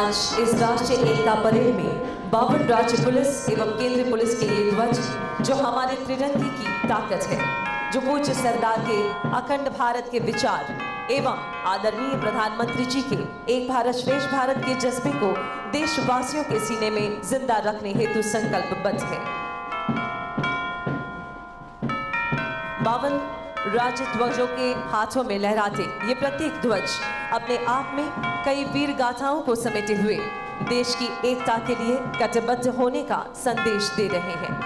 आज इस राष्ट्रीय एकता परेड में 52 राज्य पुलिस एवं केंद्रीय पुलिस के ये ध्वज जो हमारे त्रिरंगे की ताकत है, जो पूज्य सरदार के अखंड भारत के विचार एवं आदरणीय प्रधानमंत्री जी के एक भारत श्रेष्ठ भारत के जज्बे को देशवासियों के सीने में जिंदा रखने हेतु संकल्पबद्ध है। 52 राज्य ध्वजों के हाथों में लहराते ये प्रत्येक ध्वज अपने आप में कई वीर गाथाओं को समेटे हुए देश की एकता के लिए कटिबद्ध होने का संदेश दे रहे हैं।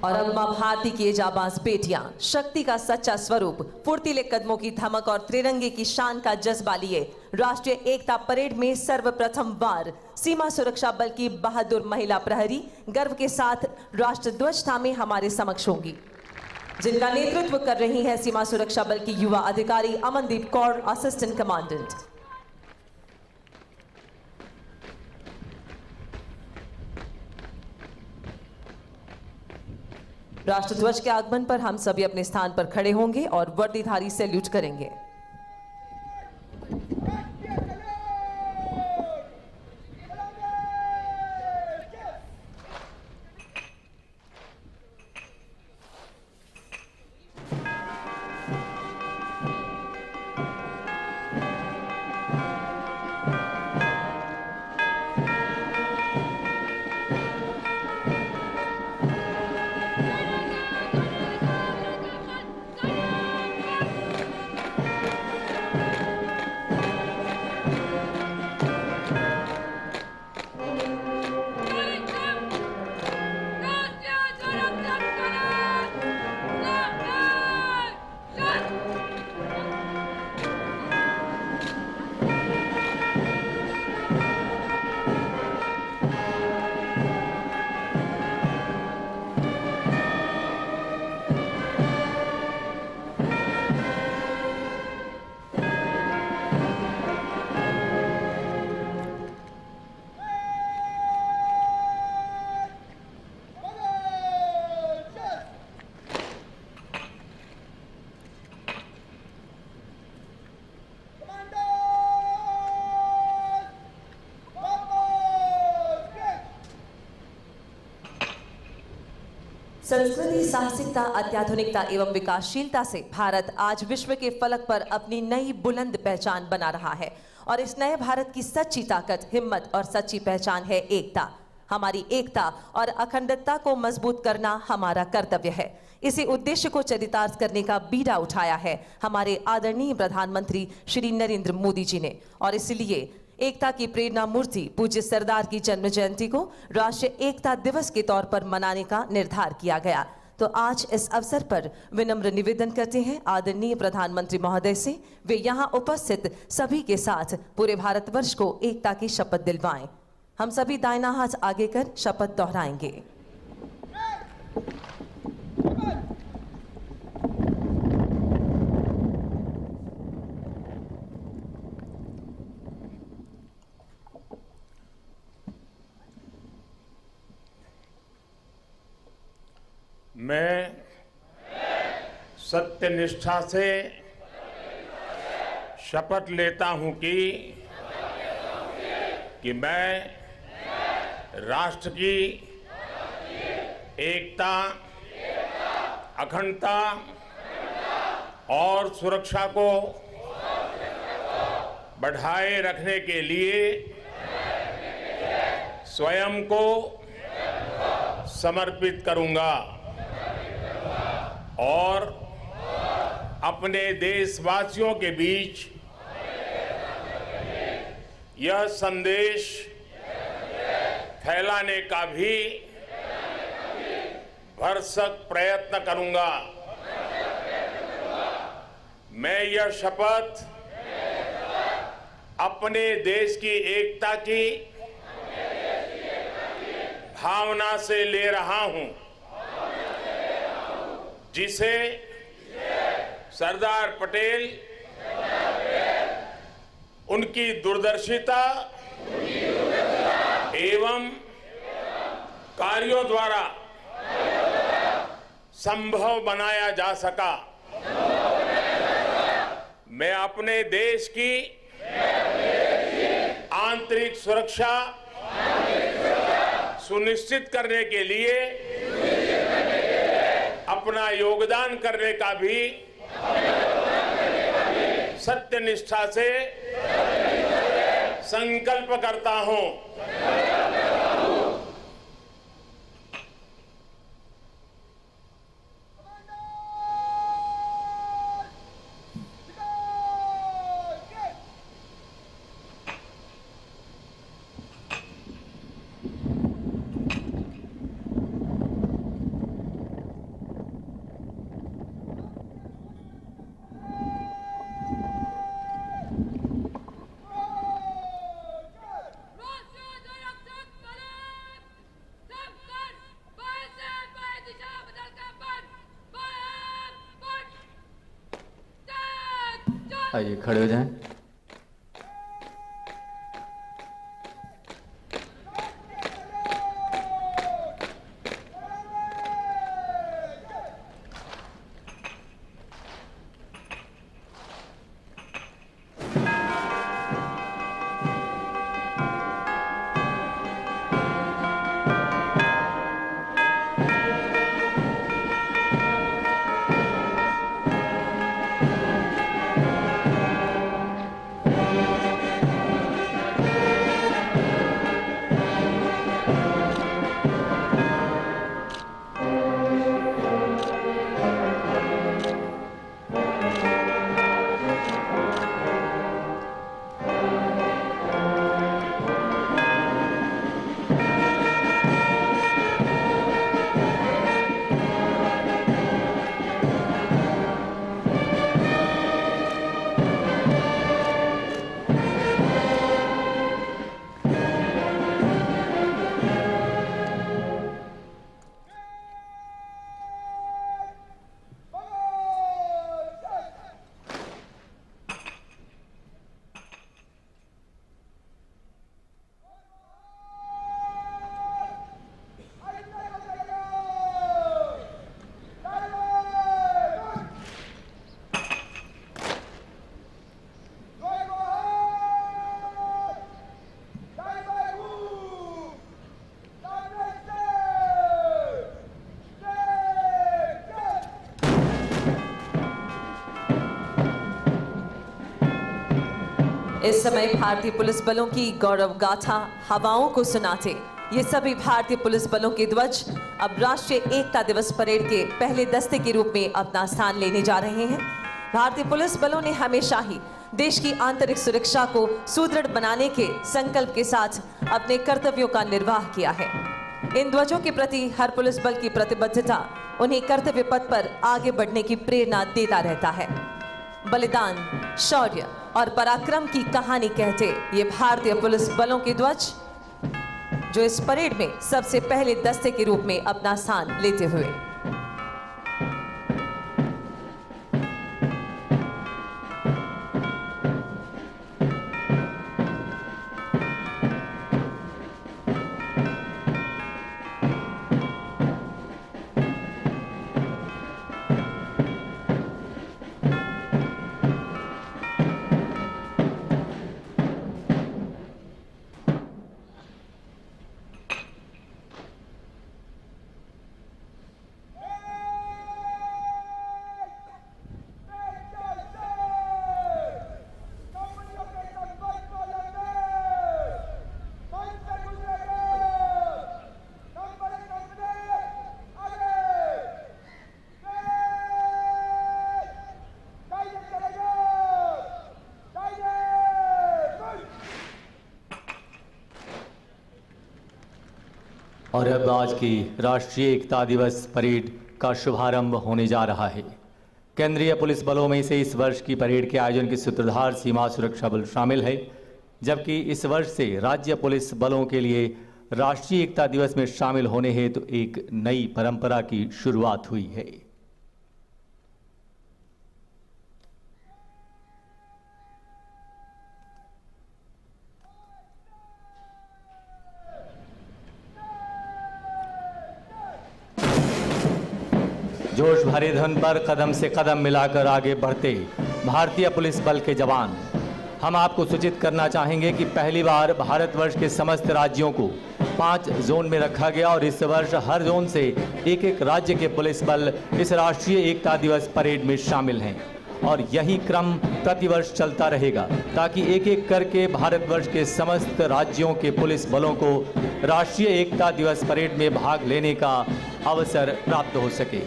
और अब मां भारती की ये जाबाज बेटियां शक्ति का सच्चा स्वरूप, फुर्तीले कदमों की धमक और त्रिरंगे की शान का जज्बा लिए राष्ट्रीय एकता परेड में सर्वप्रथम बार सीमा सुरक्षा बल की बहादुर महिला प्रहरी गर्व के साथ राष्ट्र ध्वज थामे हमारे समक्ष होंगी, जिनका नेतृत्व कर रही है सीमा सुरक्षा बल की युवा अधिकारी अमनदीप कौर, असिस्टेंट कमांडेंट। राष्ट्रध्वज के आगमन पर हम सभी अपने स्थान पर खड़े होंगे और वर्दीधारी सैल्यूट करेंगे। संस्कृति, साहसिकता, अत्याधुनिकता एवं विकासशीलता से भारत आज विश्व के फलक पर अपनी नई बुलंद पहचान बना रहा है और इस नए भारत की सच्ची ताकत, हिम्मत और सच्ची पहचान है एकता। हमारी एकता और अखंडता को मजबूत करना हमारा कर्तव्य है। इसी उद्देश्य को चरितार्थ करने का बीड़ा उठाया है हमारे आदरणीय प्रधानमंत्री श्री नरेंद्र मोदी जी ने, और इसलिए एकता की प्रेरणा मूर्ति पूज्य सरदार की जन्म जयंती को राष्ट्रीय एकता दिवस के तौर पर मनाने का निर्धार किया गया। तो आज इस अवसर पर विनम्र निवेदन करते हैं आदरणीय प्रधानमंत्री महोदय से वे यहाँ उपस्थित सभी के साथ पूरे भारतवर्ष को एकता की शपथ दिलवाएं। हम सभी दाहिना हाथ आगे कर शपथ दोहराएंगे। मैं सत्यनिष्ठा से शपथ लेता हूं कि मैं राष्ट्र की एकता, अखंडता और सुरक्षा को बढ़ाए रखने के लिए स्वयं को समर्पित करूंगा और अपने देशवासियों के बीच यह संदेश फैलाने का भी भरसक प्रयत्न करूंगा। मैं यह शपथ अपने देश की एकता की भावना से ले रहा हूं, जिसे सरदार पटेल उनकी दूरदर्शिता एवं कार्यों द्वारा संभव बनाया जा सका। मैं अपने देश की आंतरिक सुरक्षा सुनिश्चित करने के लिए अपना योगदान करने का भी सत्यनिष्ठा से संकल्प करता हूं। आइए खड़े हो जाएं। इस समय भारतीय पुलिस बलों की गौरव गाथा हवाओं को सुनाते ये सभी भारतीय पुलिस बलों के ध्वज अब राष्ट्रीय एकता दिवस परेड के पहले दस्ते के रूप में अपना स्थान लेने जा रहे हैं। भारतीय पुलिस बलों ने हमेशा ही देश की आंतरिक सुरक्षा को सुदृढ़ बनाने के संकल्प के साथ अपने कर्तव्यों का निर्वाह किया है। इन ध्वजों के प्रति हर पुलिस बल की प्रतिबद्धता उन्हें कर्तव्य पथ पर आगे बढ़ने की प्रेरणा देता रहता है। बलिदान, शौर्य और पराक्रम की कहानी कहते ये भारतीय पुलिस बलों के ध्वज जो इस परेड में सबसे पहले दस्ते के रूप में अपना स्थान लेते हुए और अब आज की राष्ट्रीय एकता दिवस परेड का शुभारंभ होने जा रहा है। केंद्रीय पुलिस बलों में से इस वर्ष की परेड के आयोजन के सूत्रधार सीमा सुरक्षा बल शामिल है, जबकि इस वर्ष से राज्य पुलिस बलों के लिए राष्ट्रीय एकता दिवस में शामिल होने हेतु एक नई परंपरा की शुरुआत हुई है। जोश भरे धुन पर कदम से कदम मिलाकर आगे बढ़ते भारतीय पुलिस बल के जवान। हम आपको सूचित करना चाहेंगे कि पहली बार भारतवर्ष के समस्त राज्यों को 5 जोन में रखा गया और इस वर्ष हर जोन से एक एक राज्य के पुलिस बल इस राष्ट्रीय एकता दिवस परेड में शामिल हैं और यही क्रम प्रतिवर्ष चलता रहेगा ताकि एक एक करके भारतवर्ष के समस्त राज्यों के पुलिस बलों को राष्ट्रीय एकता दिवस परेड में भाग लेने का अवसर प्राप्त हो सके।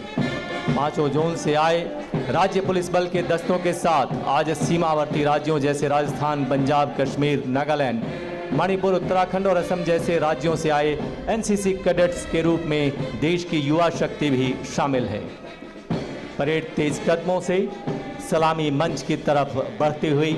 5 जोन से आए राज्य पुलिस बल के दस्तों के साथ आज सीमावर्ती राज्यों जैसे राजस्थान, पंजाब, कश्मीर, नागालैंड, मणिपुर, उत्तराखंड और असम जैसे राज्यों से आए एनसीसी कैडेट्स के रूप में देश की युवा शक्ति भी शामिल है। परेड तेज कदमों से सलामी मंच की तरफ बढ़ती हुई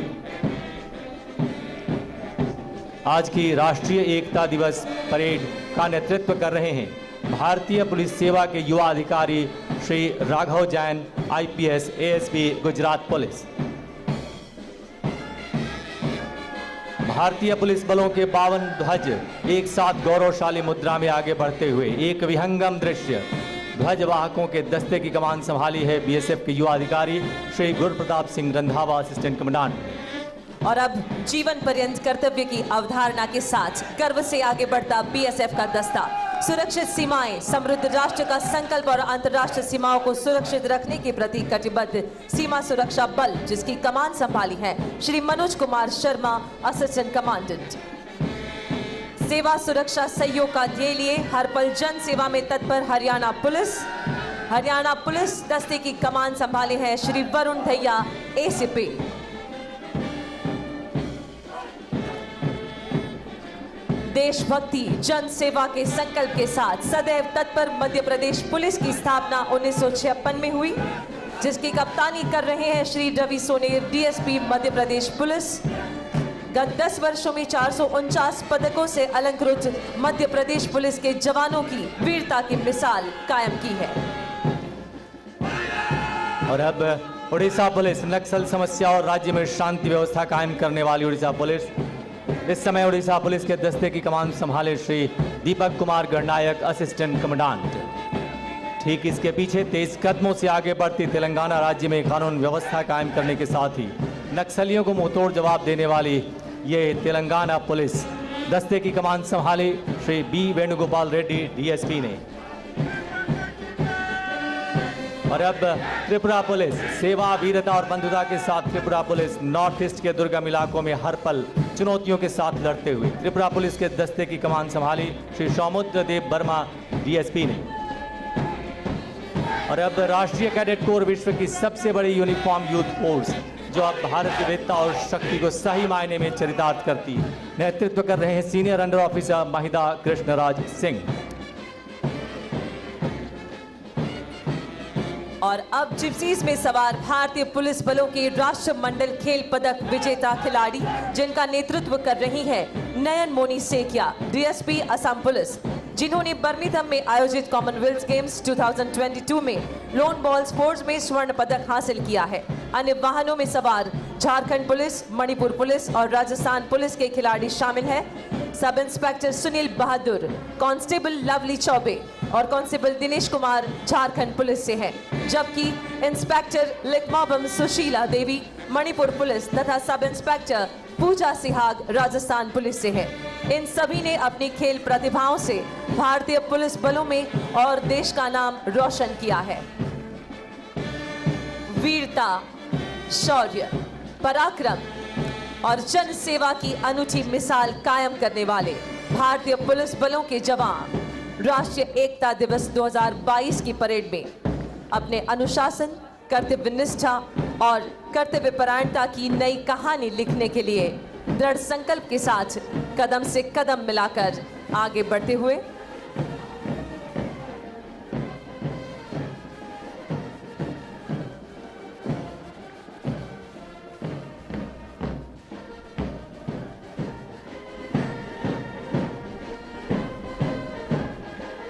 आज की राष्ट्रीय एकता दिवस परेड का नेतृत्व कर रहे हैं भारतीय पुलिस सेवा के युवा अधिकारी Shri Raghav Jain, IPS, ASP, Gujarat police. भारतीय पुलिस बलों के 52 ध्वज एक साथ गौरवशाली मुद्रा में आगे बढ़ते हुए एक विहंगम दृश्य। ध्वजवाहकों के दस्ते की कमान संभाली है बीएसएफ के युवा अधिकारी श्री गुरुप्रताप सिंह रंधावा, असिस्टेंट कमांडेंट। और अब जीवन पर्यंत कर्तव्य की अवधारणा के साथ गर्व से आगे बढ़ता बीएसएफ का दस्ता। सुरक्षित सीमाएं, समृद्ध राष्ट्र का संकल्प और अंतर्राष्ट्रीय सीमाओं को सुरक्षित रखने के प्रति कटिबद्ध सीमा सुरक्षा बल, जिसकी कमान संभाली है श्री मनोज कुमार शर्मा, असिस्टेंट कमांडेंट। सेवा सुरक्षा सहयोग का ध्येय लिए हर पल जन सेवा में तत्पर हरियाणा पुलिस दस्ते की कमान संभाले है श्री वरुण धैया, एसीपी। देशभक्ति, जन सेवा के संकल्प के साथ सदैव तत्पर मध्य प्रदेश पुलिस की स्थापना 1956 में हुई, जिसकी कप्तानी कर रहे हैं श्री रवि सोनेर, डीएसपी मध्य प्रदेश पुलिस। गत 10 वर्षों में 449 पदकों से अलंकृत मध्य प्रदेश पुलिस के जवानों की वीरता की मिसाल कायम की है। और अब उड़ीसा पुलिस, नक्सल समस्या और राज्य में शांति व्यवस्था कायम करने वाली उड़ीसा पुलिस। इस समय उड़ीसा पुलिस के दस्ते की कमान संभाले श्री दीपक कुमार गणनायक, असिस्टेंट कमांडेंट। ठीक इसके पीछे तेज कदमों से आगे बढ़ती तेलंगाना राज्य में कानून व्यवस्था कायम करने के साथ ही नक्सलियों को मुंहतोड़ जवाब देने वाली ये तेलंगाना पुलिस दस्ते की कमान संभाली श्री बी वेणुगोपाल रेड्डी, डीएसपी ने। और अब त्रिपुरा पुलिस, सेवा, वीरता और बंधुता के साथ त्रिपुरा पुलिस नॉर्थ ईस्ट के दुर्गम इलाकों में हर पल चुनौतियों के साथ लड़ते हुए त्रिपुरा पुलिस के दस्ते की कमान संभाली श्री सौमुद्र देव वर्मा, डीएसपी ने। और अब राष्ट्रीय कैडेट कोर, विश्व की सबसे बड़ी यूनिफॉर्म यूथ फोर्स, जो अब भारत की वीरता और शक्ति को सही मायने में चरितार्थ करती है, नेतृत्व कर रहे हैं senior under officer Mahida Krishnaraj Singh. और अब जिप्सीज में सवार भारतीय पुलिस बलों के राष्ट्रमंडल खेल पदक विजेता खिलाड़ी, जिनका नेतृत्व कर रही है नयन मोनी सेकिया, डीएसपी असम पुलिस, जिन्होंने बर्मिंघम में आयोजित कॉमनवेल्थ गेम्स 2022 में लोन बॉल स्पोर्ट्स में स्वर्ण पदक हासिल किया है। अन्य वाहनों में सवार झारखंड पुलिस, मणिपुर पुलिस और राजस्थान पुलिस के खिलाड़ी शामिल हैं। सब इंस्पेक्टर सुनील बहादुर, कांस्टेबल लवली चौबे और कांस्टेबल दिनेश कुमार झारखंड पुलिस से हैं, जबकि इंस्पेक्टर लिकमाबम सुशीला देवी मणिपुर पुलिस तथा सब इंस्पेक्टर पूजा सिहाग राजस्थान पुलिस से है। इन सभी ने अपनी खेल प्रतिभाओं से भारतीय पुलिस बलों में और देश का नाम रोशन किया है। वीरता, शौर्य, पराक्रम और जन सेवा की अनूठी मिसाल कायम करने वाले भारतीय पुलिस बलों के जवान राष्ट्रीय एकता दिवस 2022 की परेड में अपने अनुशासन, कर्तव्य निष्ठा और कर्तव्य परायणता की नई कहानी लिखने के लिए दृढ़ संकल्प के साथ कदम से कदम मिलाकर आगे बढ़ते हुए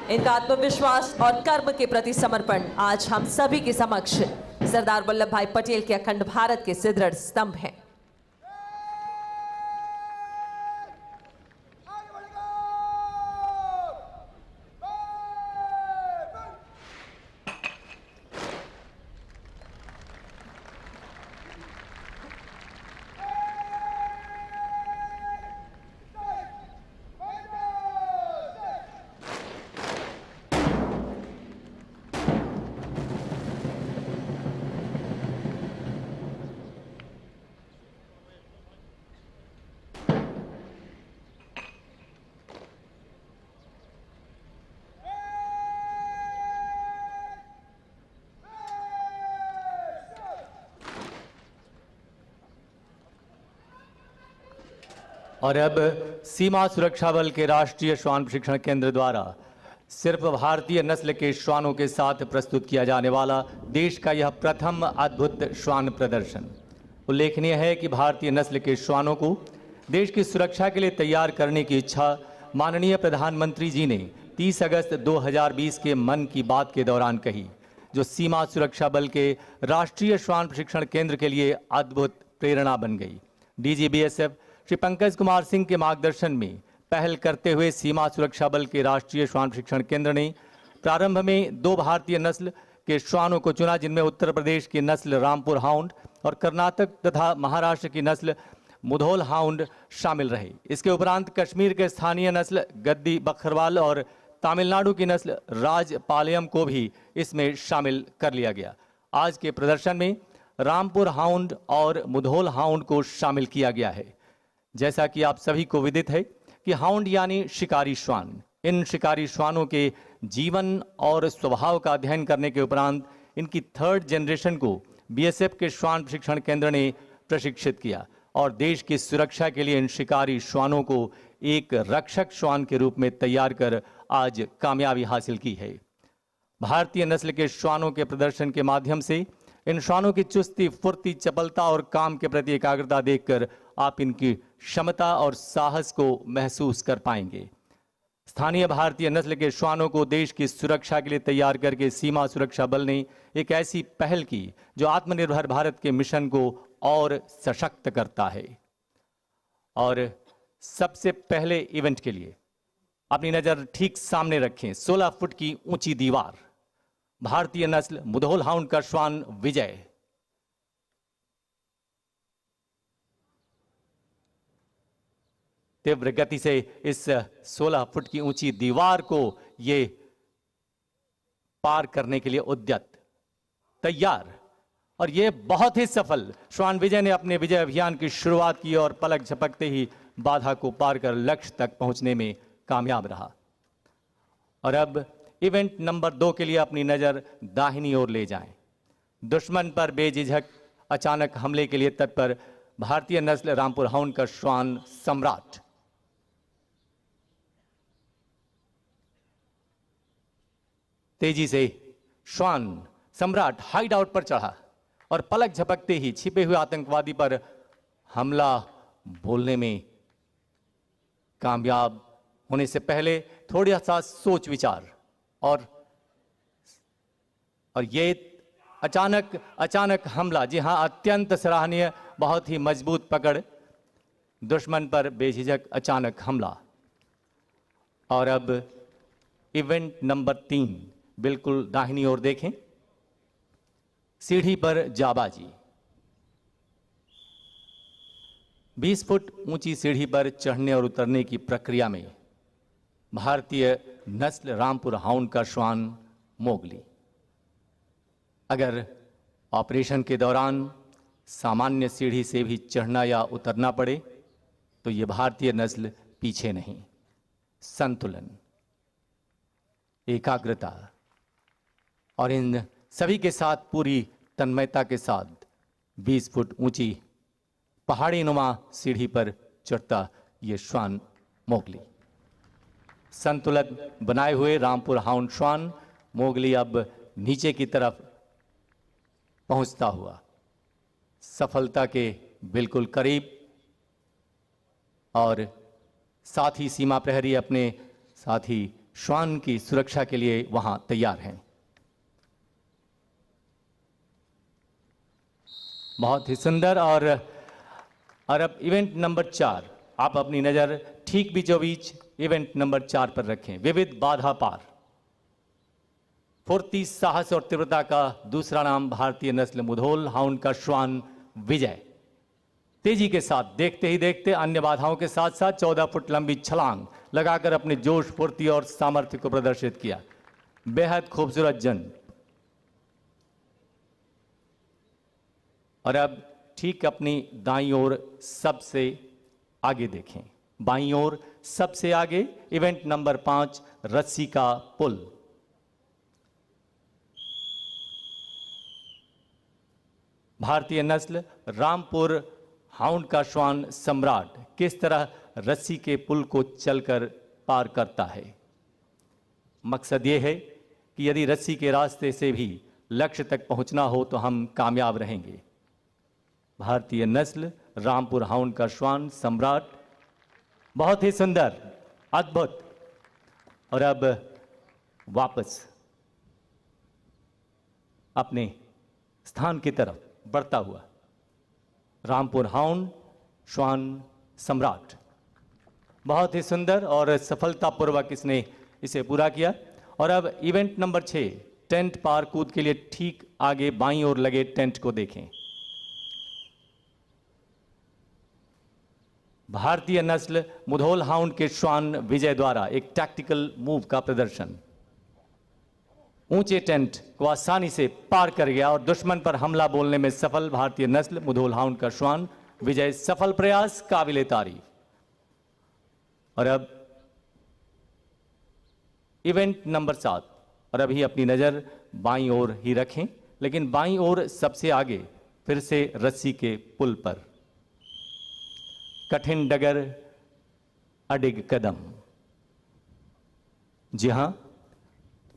इनका आत्मविश्वास और कर्म के प्रति समर्पण आज हम सभी के समक्ष सरदार वल्लभ भाई पटेल के अखंड भारत के सुदृढ़ स्तंभ हैं। और अब सीमा सुरक्षा बल के राष्ट्रीय श्वान प्रशिक्षण केंद्र द्वारा सिर्फ भारतीय नस्ल के श्वानों के साथ प्रस्तुत किया जाने वाला देश का यह प्रथम अद्भुत श्वान प्रदर्शन। उल्लेखनीय है कि भारतीय नस्ल के श्वानों को देश की सुरक्षा के लिए तैयार करने की इच्छा माननीय प्रधानमंत्री जी ने 30 अगस्त 2020 के मन की बात के दौरान कही, जो सीमा सुरक्षा बल के राष्ट्रीय श्वान प्रशिक्षण केंद्र के लिए अद्भुत प्रेरणा बन गई। डीजी बीएसएफ श्री पंकज कुमार सिंह के मार्गदर्शन में पहल करते हुए सीमा सुरक्षा बल के राष्ट्रीय श्वान प्रशिक्षण केंद्र ने प्रारंभ में 2 भारतीय नस्ल के श्वानों को चुना, जिनमें उत्तर प्रदेश की नस्ल रामपुर हाउंड और कर्नाटक तथा महाराष्ट्र की नस्ल मुधोल हाउंड शामिल रहे। इसके उपरांत कश्मीर के स्थानीय नस्ल गद्दी बखरवाल और तमिलनाडु की नस्ल राजपालयम को भी इसमें शामिल कर लिया गया। आज के प्रदर्शन में रामपुर हाउंड और मुधोल हाउंड को शामिल किया गया है। जैसा कि आप सभी को विदित है कि हाउंड यानी शिकारी श्वान। इन शिकारी श्वानों के जीवन और स्वभाव का अध्ययन करने के उपरांत इनकी 3rd जनरेशन को बीएसएफ के श्वान प्रशिक्षण केंद्र ने प्रशिक्षित किया और देश की सुरक्षा के लिए इन शिकारी श्वानों को एक रक्षक श्वान के रूप में तैयार कर आज कामयाबी हासिल की है। भारतीय नस्ल के श्वानों के प्रदर्शन के माध्यम से इन श्वानों की चुस्ती, फुर्ती, चपलता और काम के प्रति एकाग्रता देखकर आप इनकी क्षमता और साहस को महसूस कर पाएंगे। स्थानीय भारतीय नस्ल के श्वानों को देश की सुरक्षा के लिए तैयार करके सीमा सुरक्षा बल ने एक ऐसी पहल की जो आत्मनिर्भर भारत के मिशन को और सशक्त करता है। और सबसे पहले इवेंट के लिए अपनी नजर ठीक सामने रखें। 16 फुट की ऊंची दीवार, भारतीय नस्ल मुधोल हाउंड का श्वान विजय। तीव्र गति से इस 16 फुट की ऊंची दीवार को ये पार करने के लिए उद्यत, तैयार, और ये बहुत ही सफल। श्वान विजय ने अपने विजय अभियान की शुरुआत की और पलक झपकते ही बाधा को पार कर लक्ष्य तक पहुंचने में कामयाब रहा। और अब इवेंट नंबर 2 के लिए अपनी नजर दाहिनी ओर ले जाएं। दुश्मन पर बेझिझक अचानक हमले के लिए तत्पर भारतीय नस्ल रामपुर हाउंड का श्वान सम्राट। तेजी से श्वान सम्राट हाइड आउट पर चढ़ा और पलक झपकते ही छिपे हुए आतंकवादी पर हमला बोलने में कामयाब होने से पहले थोड़ा सा सोच विचार और ये अचानक हमला, जी हां, अत्यंत सराहनीय, बहुत ही मजबूत पकड़, दुश्मन पर बेझिझक अचानक हमला। और अब इवेंट नंबर 3, बिल्कुल दाहिनी ओर देखें। सीढ़ी पर जाबाजी। 20 फुट ऊंची सीढ़ी पर चढ़ने और उतरने की प्रक्रिया में भारतीय नस्ल रामपुर हाउंड का श्वान मोगली। अगर ऑपरेशन के दौरान सामान्य सीढ़ी से भी चढ़ना या उतरना पड़े तो ये भारतीय नस्ल पीछे नहीं। संतुलन, एकाग्रता और इन सभी के साथ पूरी तन्मयता के साथ 20 फुट ऊंची पहाड़ी नुमा सीढ़ी पर चढ़ता ये श्वान मोगली। संतुलन बनाए हुए रामपुर हाउंड श्वान मोगली अब नीचे की तरफ पहुंचता हुआ सफलता के बिल्कुल करीब, और साथ ही सीमा प्रहरी अपने साथी श्वान की सुरक्षा के लिए वहां तैयार हैं। बहुत ही सुंदर। और अब इवेंट नंबर 4, आप अपनी नजर ठीक बीचों बीच इवेंट नंबर 4 पर रखें। विविध बाधा पार। फुर्ती, साहस और तीव्रता का दूसरा नाम भारतीय नस्ल मुधोल हाउंड का श्वान विजय तेजी के साथ देखते ही देखते अन्य बाधाओं के साथ साथ 14 फुट लंबी छलांग लगाकर अपने जोश, फुर्ती और सामर्थ्य को प्रदर्शित किया। बेहद खूबसूरत जंग। और अब ठीक अपनी दाईं ओर सबसे आगे देखें। बाईं ओर सबसे आगे इवेंट नंबर 5 रस्सी का पुल। भारतीय नस्ल रामपुर हाउंड का श्वान सम्राट किस तरह रस्सी के पुल को चलकर पार करता है। मकसद यह है कि यदि रस्सी के रास्ते से भी लक्ष्य तक पहुंचना हो तो हम कामयाब रहेंगे। भारतीय नस्ल रामपुर हाउंड का श्वान सम्राट, बहुत ही सुंदर, अद्भुत। और अब वापस अपने स्थान की तरफ बढ़ता हुआ रामपुर हाउंड श्वान सम्राट, बहुत ही सुंदर और सफलतापूर्वक इसने इसे पूरा किया। और अब इवेंट नंबर 6 टेंट पार कूद के लिए ठीक आगे बाईं ओर लगे टेंट को देखें। भारतीय नस्ल मुधोल हाउंड के श्वान विजय द्वारा एक टैक्टिकल मूव का प्रदर्शन। ऊंचे टेंट को आसानी से पार कर गया और दुश्मन पर हमला बोलने में सफल भारतीय नस्ल मुधोल हाउंड का श्वान विजय। सफल प्रयास, काबिले तारीफ। और अब इवेंट नंबर 7, और अभी अपनी नजर बाईं ओर ही रखें, लेकिन बाईं ओर सबसे आगे फिर से रस्सी के पुल पर। कठिन डगर, अडिग कदम। जी हां,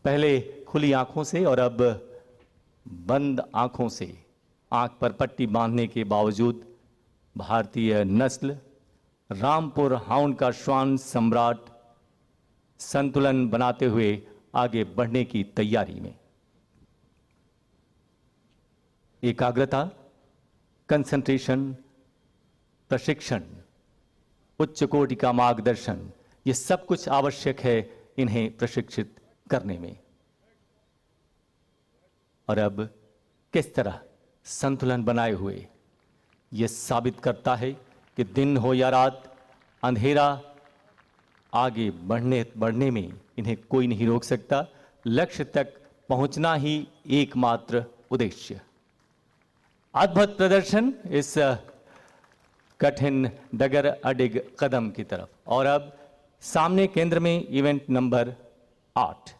पहले खुली आंखों से और अब बंद आंखों से आंख पर पट्टी बांधने के बावजूद भारतीय नस्ल रामपुर हाउंड का श्वान सम्राट संतुलन बनाते हुए आगे बढ़ने की तैयारी में। एकाग्रता, कंसंट्रेशन, प्रशिक्षण, उच्च कोटि का मार्गदर्शन, ये सब कुछ आवश्यक है इन्हें प्रशिक्षित करने में। और अब किस तरह संतुलन बनाए हुए यह साबित करता है कि दिन हो या रात, अंधेरा, आगे बढ़ने में इन्हें कोई नहीं रोक सकता। लक्ष्य तक पहुंचना ही एकमात्र उद्देश्य। अद्भुत प्रदर्शन इस कठिन डगर अडिग कदम की तरफ। और अब सामने केंद्र में इवेंट नंबर 8,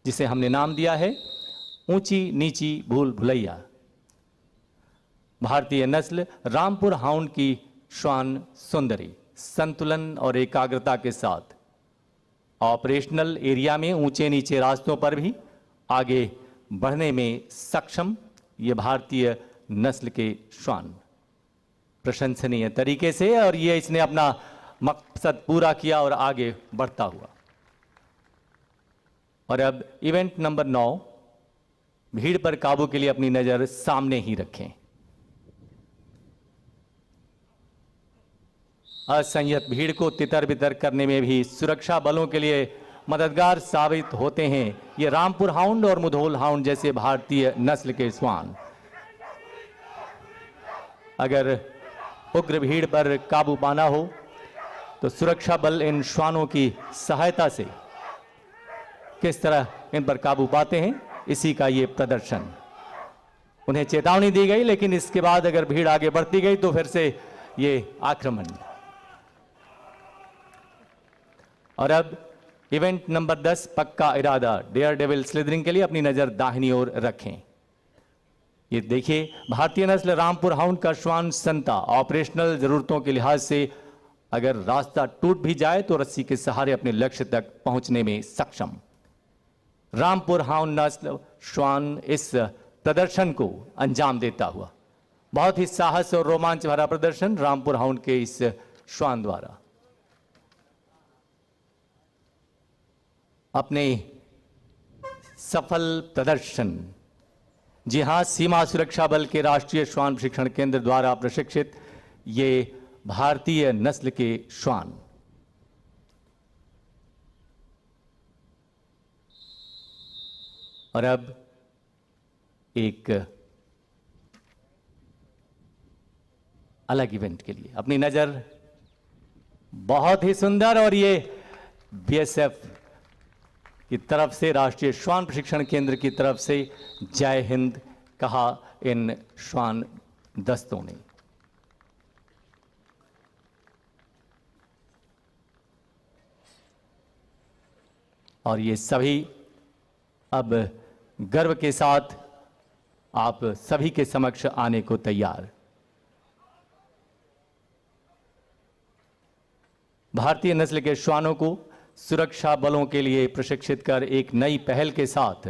जिसे हमने नाम दिया है ऊंची नीची भूल भुलैया। भारतीय नस्ल रामपुर हाउंड की श्वान सुंदरी संतुलन और एकाग्रता के साथ ऑपरेशनल एरिया में ऊंचे नीचे रास्तों पर भी आगे बढ़ने में सक्षम ये भारतीय नस्ल के श्वान प्रशंसनीय तरीके से, और ये इसने अपना मकसद पूरा किया और आगे बढ़ता हुआ। और अब इवेंट नंबर 9, भीड़ पर काबू के लिए अपनी नजर सामने ही रखें। असंयत भीड़ को तितर बितर करने में भी सुरक्षा बलों के लिए मददगार साबित होते हैं ये रामपुर हाउंड और मुधोल हाउंड जैसे भारतीय नस्ल के श्वान। अगर उग्र भीड़ पर काबू पाना हो तो सुरक्षा बल इन श्वानों की सहायता से किस तरह इन पर काबू पाते हैं, इसी का ये प्रदर्शन। उन्हें चेतावनी दी गई, लेकिन इसके बाद अगर भीड़ आगे बढ़ती गई तो फिर से ये आक्रमण। और अब इवेंट नंबर 10 पक्का इरादा डेयर डेविल स्लिदरिंग के लिए अपनी नजर दाहिनी ओर रखें। ये देखिए भारतीय नस्ल रामपुर हाउंड का श्वान संता ऑपरेशनल जरूरतों के लिहाज से अगर रास्ता टूट भी जाए तो रस्सी के सहारे अपने लक्ष्य तक पहुंचने में सक्षम। रामपुर हाउंड नस्ल श्वान इस प्रदर्शन को अंजाम देता हुआ, बहुत ही साहस और रोमांच भरा प्रदर्शन रामपुर हाउंड के इस श्वान द्वारा। अपने सफल प्रदर्शन, जी हाँ, सीमा सुरक्षा बल के राष्ट्रीय श्वान प्रशिक्षण केंद्र द्वारा प्रशिक्षित ये भारतीय नस्ल के श्वान और अब एक अलग इवेंट के लिए अपनी नजर, बहुत ही सुंदर, और ये बीएसएफ की तरफ से, राष्ट्रीय श्वान प्रशिक्षण केंद्र की तरफ से जय हिंद कहा इन श्वान दस्तों ने। और ये सभी अब गर्व के साथ आप सभी के समक्ष आने को तैयार। भारतीय नस्ल के श्वानों को सुरक्षा बलों के लिए प्रशिक्षित कर एक नई पहल के साथ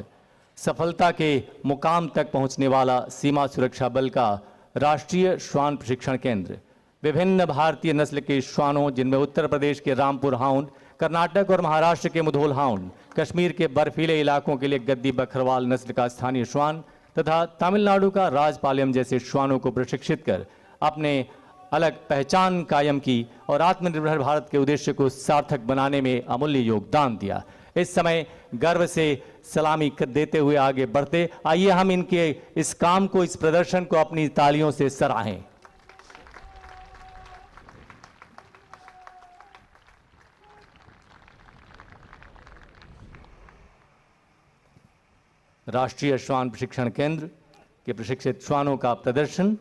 सफलता के मुकाम तक पहुंचने वाला सीमा सुरक्षा बल का राष्ट्रीय श्वान प्रशिक्षण केंद्र विभिन्न भारतीय नस्ल के श्वानों, जिनमें उत्तर प्रदेश के रामपुर हाउंड, कर्नाटक और महाराष्ट्र के मुधोल हाउंड, कश्मीर के बर्फीले इलाकों के लिए गद्दी बकरवाल नस्ल का स्थानीय श्वान तथा तमिलनाडु का राजपालयम जैसे श्वानों को प्रशिक्षित कर अपने अलग पहचान कायम की और आत्मनिर्भर भारत के उद्देश्य को सार्थक बनाने में अमूल्य योगदान दिया। इस समय गर्व से सलामी देते हुए आगे बढ़ते, आइए हम इनके इस काम को, इस प्रदर्शन को अपनी तालियों से सराहें। राष्ट्रीय श्वान प्रशिक्षण केंद्र के प्रशिक्षित श्वानों का प्रदर्शन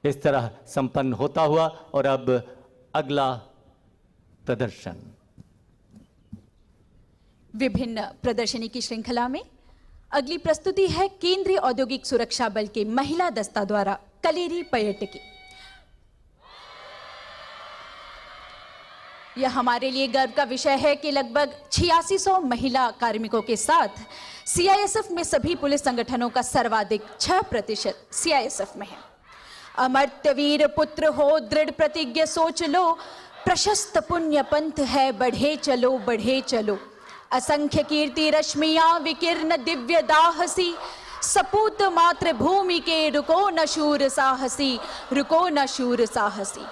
इस तरह संपन्न होता हुआ, और अब अगला प्रदर्शन। विभिन्न प्रदर्शनी की श्रृंखला में अगली प्रस्तुति है केंद्रीय औद्योगिक सुरक्षा बल के महिला दस्ता द्वारा कलेरी पर्यटकी। यह हमारे लिए गर्व का विषय है कि लगभग 8600 महिला कार्मिकों के साथ सीआईएसएफ में सभी पुलिस संगठनों का सर्वाधिक 6% सीआईएसएफ में है। अमर्त्यवीर पुत्र हो, दृढ़ प्रतिज्ञ सोच लो, प्रशस्त पुण्य पंथ है, बढ़े चलो बढ़े चलो। असंख्य कीर्ति रश्मियां विकीर्ण दिव्य दाहसी, सपूत मातृभूमि के रुको न शूर साहसी, रुको न शूर साहसी।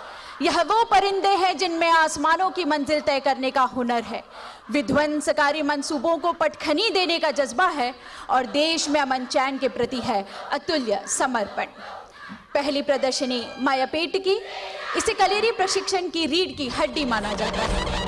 यह वो परिंदे हैं जिनमें आसमानों की मंजिल तय करने का हुनर है, विध्वंसकारी मंसूबों को पटखनी देने का जज्बा है और देश में अमन चैन के प्रति है अतुल्य समर्पण। पहली प्रदर्शनी मायापेट की, इसे कलेरी प्रशिक्षण की रीढ़ की हड्डी माना जाता है।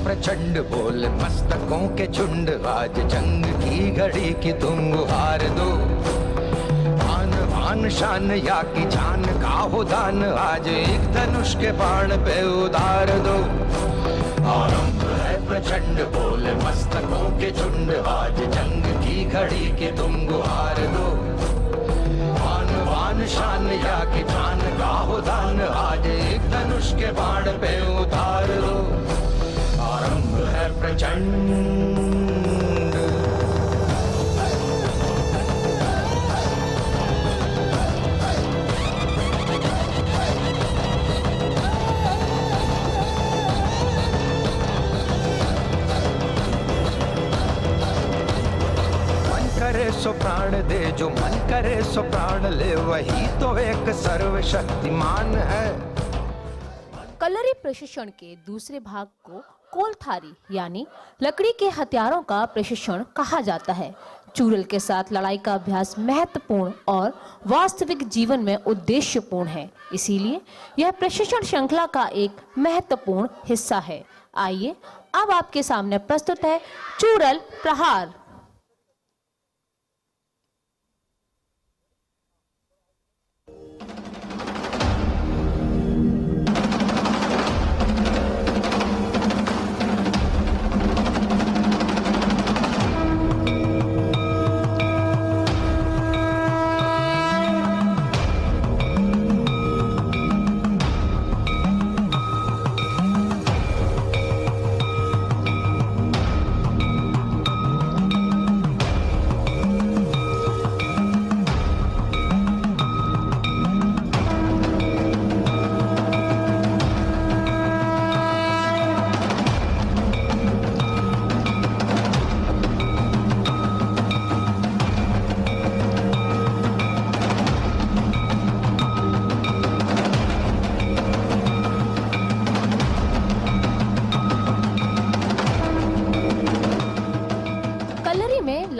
प्रचंड बोल मस्तकों के झुंड, आज जंग की घड़ी की तुम गुहार दो। आन बान शान या की जान का हो दान, आज एक धनुष के बाण पे उतार दो। आरंभ है प्रचंड बोल मस्तकों के झुंड, आज जंग की घड़ी की तुम गुहार दो। आन बान शान या की जान का हो दान, आज एक धनुष के बाण पे उतार दो। आरंभ है प्रचंड। मन करे सो प्राण दे, जो मन करे सो प्राण ले, वही तो एक सर्वशक्तिमान है। कलरी प्रशिक्षण के दूसरे भाग को कोलथारी यानी लकड़ी के हथियारों का प्रशिक्षण कहा जाता है। चूरल के साथ लड़ाई का अभ्यास महत्वपूर्ण और वास्तविक जीवन में उद्देश्यपूर्ण है, इसीलिए यह प्रशिक्षण श्रृंखला का एक महत्वपूर्ण हिस्सा है। आइए अब आपके सामने प्रस्तुत है चूरल प्रहार।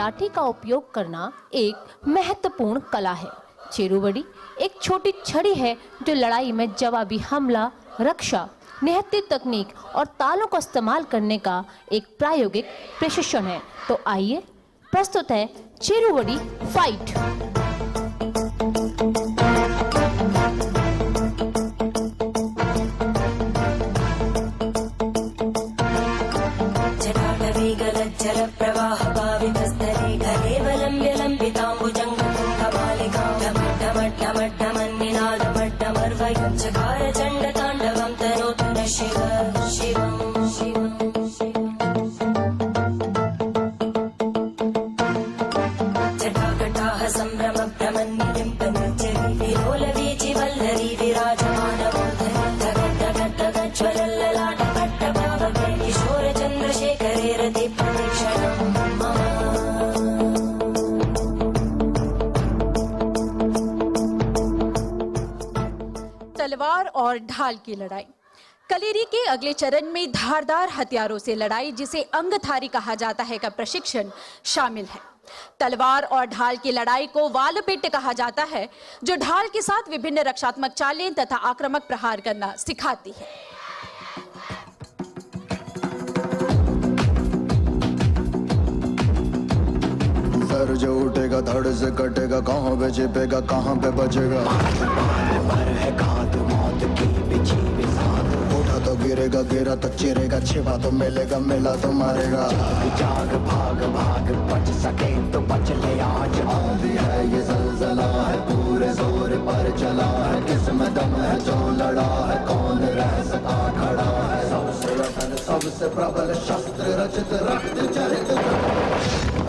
लाठी का उपयोग करना एक महत्वपूर्ण कला है। चेरुवड़ी एक छोटी छड़ी है जो लड़ाई में जवाबी हमला, रक्षा, निहत्थी तकनीक और तालों का इस्तेमाल करने का एक प्रायोगिक प्रशिक्षण है। तो आइए प्रस्तुत है चेरुवड़ी फाइट। तलवार और ढाल की लड़ाई। कलेरी के अगले चरण में धारदार हथियारों से लड़ाई, जिसे अंगधारी कहा जाता है, का प्रशिक्षण शामिल है। तलवार और ढाल की लड़ाई को वालपेट कहा जाता है, जो ढाल के साथ विभिन्न रक्षात्मक चालें तथा आक्रामक प्रहार करना सिखाती है। सर जो उठेगा धड़ से कटेगा, कहाँ पे छिपेगा कहाँ पे बचेगा। उठा तो गिरेगा, गिरा तो चिरेगा, छिपा तो मिलेगा, मिला तो मारेगा। जाग भाग भाग बच सके तो बच ले आज। आंधी है ये ज़लज़ला है, पूरे जोर पर चला है। किसमें दम है जो लड़ा है, कौन रह सका खड़ा है। सबसे अटल सबसे प्रबल शस्त्र रचित, रक्त चरित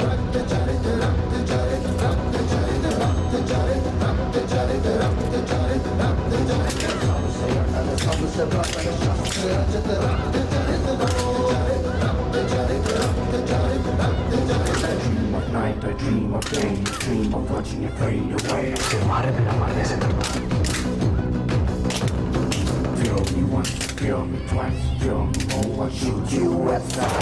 रक्त चरित रक्त चरित रक्त चरित रक्त चरित रक्त चरित रक्त चरित रक्त चरित। सबसे अटल सबसे प्रबल शस्त्र रचित, रक्त चरित रक्त चरित रक्त चरित रक्त चरित। Dream of night, I dream of day, dream of watching it fade away. तुम्हारे बिना मरने से डरता। Feel me once, feel me twice, feel me more, I'll shoot you at sight.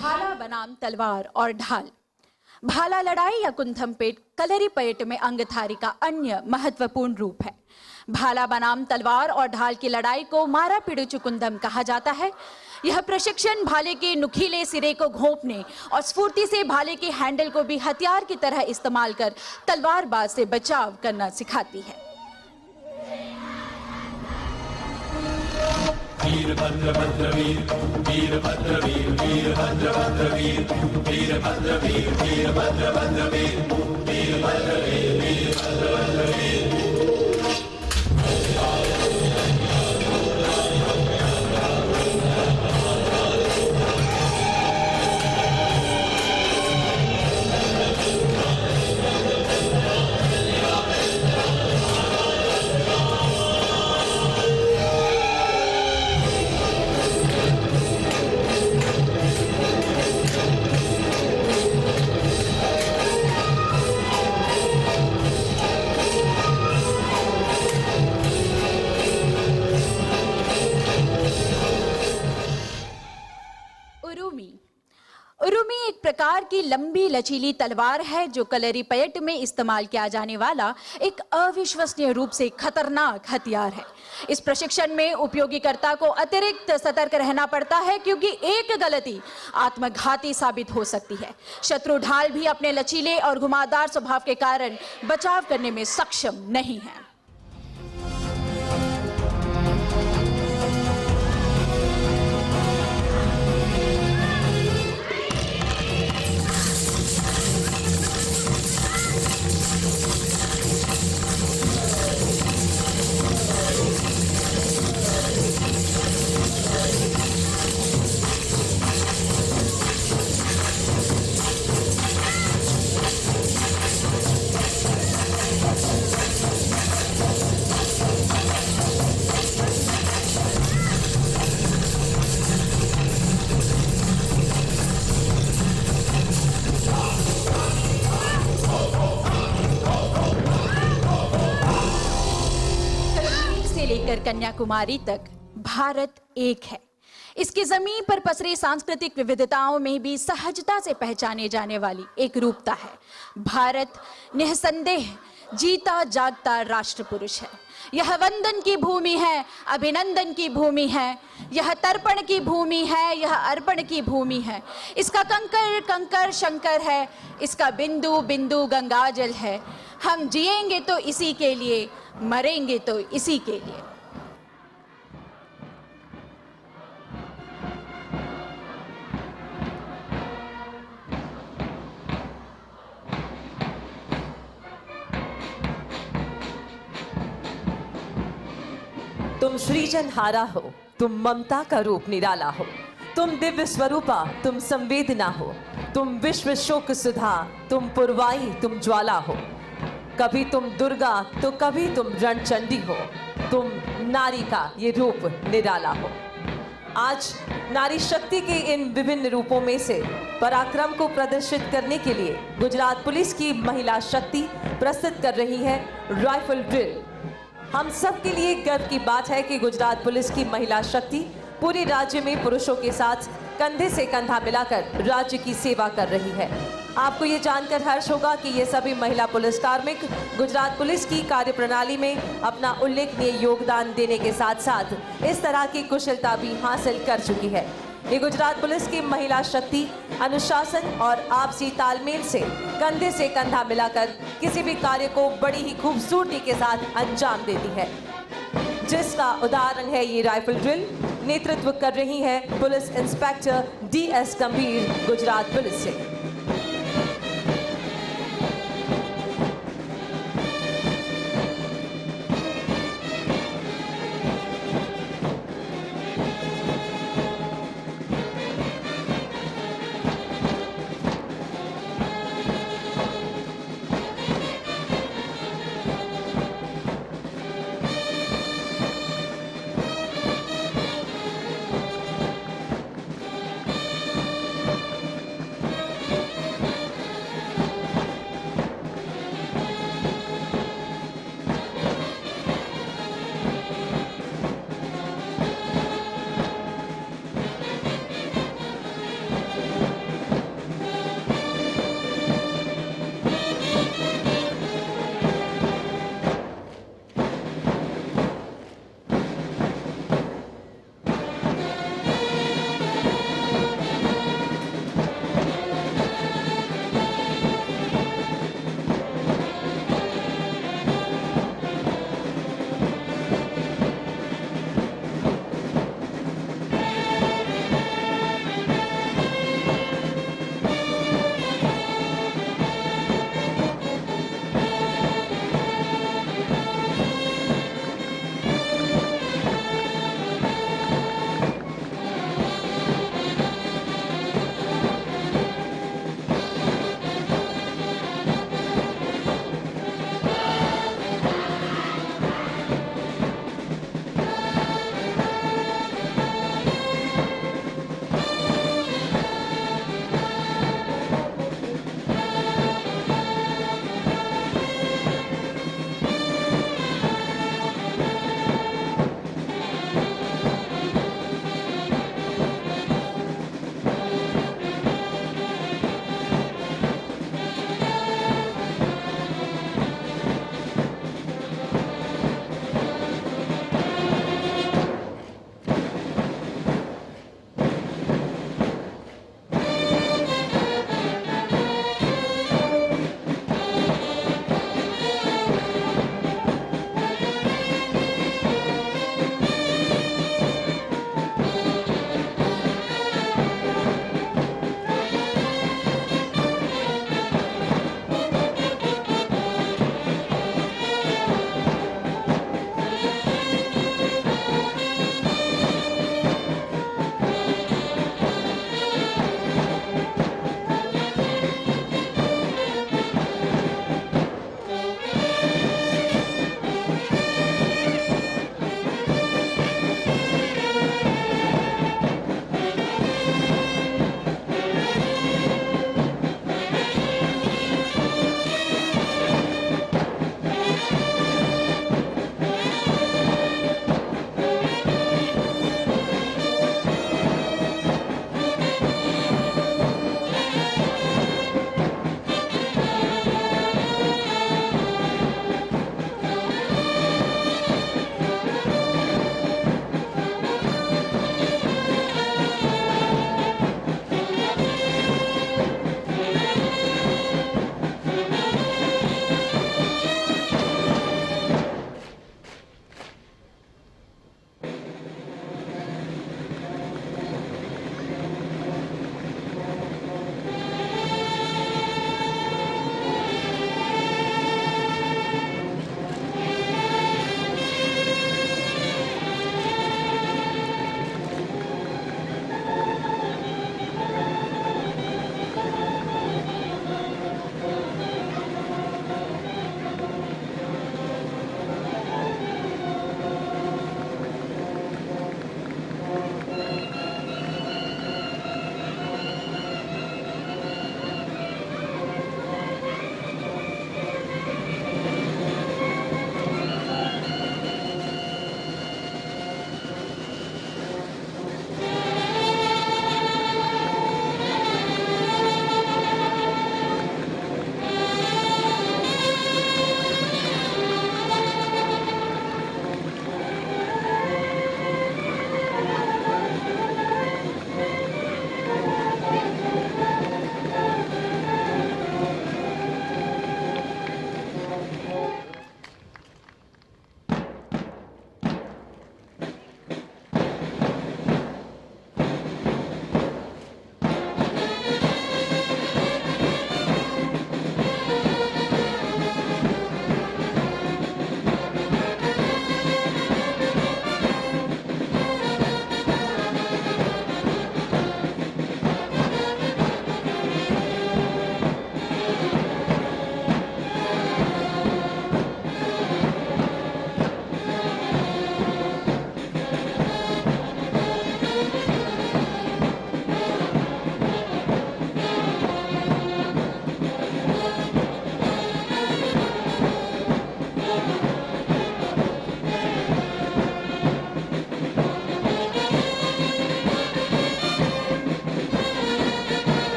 भाला बनाम तलवार और ढाल। भाला लड़ाई या कुंथमपेट कलरीपयट में अंगधारी का अन्य महत्वपूर्ण रूप है। भाला बनाम तलवार और ढाल की लड़ाई को मारा पिड़ुचु कुंदम कहा जाता है। यह प्रशिक्षण भाले के नुकीले सिरे को घोंपने और स्फूर्ति से भाले के हैंडल को भी हथियार की तरह इस्तेमाल कर तलवारबाज से बचाव करना सिखाती है। वीरभद्र भद्र वीर, वीरभद्र वीर, वीरभद्र भद्र वीर, वीरभद्र वीर, वीरभद्र भद्र वीर, वीरभद्र वीर, वीरभद्र भद्र वीर। उरुमी एक प्रकार की लंबी लचीली तलवार है जो कलरीपयट में इस्तेमाल किया जाने वाला एक अविश्वसनीय रूप से खतरनाक हथियार है। इस प्रशिक्षण में उपयोगीकर्ता को अतिरिक्त सतर्क रहना पड़ता है, क्योंकि एक गलती आत्मघाती साबित हो सकती है। शत्रु ढाल भी अपने लचीले और घुमावदार स्वभाव के कारण बचाव करने में सक्षम नहीं है। कन्याकुमारी तक भारत एक है। इसकी जमीन पर पसरी सांस्कृतिक विविधताओं में भी सहजता से पहचाने जाने वाली एक रूपता है। भारत निस्संदेह जीता जागता राष्ट्र पुरुष है। यह वंदन की भूमि है, अभिनंदन की भूमि है, यह तर्पण की भूमि है, यह अर्पण की भूमि है। इसका कंकर कंकर शंकर है, इसका बिंदु बिंदु गंगाजल है। हम जिएंगे तो इसी के लिए, मरेंगे तो इसी के लिए। तुम सृजन हारा हो, तुम ममता का रूप निराला हो, तुम दिव्य स्वरूपा, तुम संवेदना हो, तुम विश्व शोक सुधा, तुम पुरवाई, तुम ज्वाला हो। कभी तुम दुर्गा तो कभी तुम रणचंडी हो, तुम नारी का ये रूप निराला हो। आज नारी शक्ति के इन विभिन्न रूपों में से पराक्रम को प्रदर्शित करने के लिए गुजरात पुलिस की महिला शक्ति प्रस्तुत कर रही है राइफल ड्रिल। हम सब के लिए गर्व की बात है कि गुजरात पुलिस की महिला शक्ति पूरे राज्य में पुरुषों के साथ कंधे से कंधा मिलाकर राज्य की सेवा कर रही है। आपको ये जानकर हर्ष होगा कि ये सभी महिला पुलिस कार्मिक गुजरात पुलिस की कार्यप्रणाली में अपना उल्लेखनीय योगदान देने के साथ साथ इस तरह की कुशलता भी हासिल कर चुकी है। ये गुजरात पुलिस की महिला शक्ति अनुशासन और आपसी तालमेल से कंधा मिलाकर किसी भी कार्य को बड़ी ही खूबसूरती के साथ अंजाम देती है, जिसका उदाहरण है ये राइफल ड्रिल। नेतृत्व कर रही है पुलिस इंस्पेक्टर DS गंभीर गुजरात पुलिस से।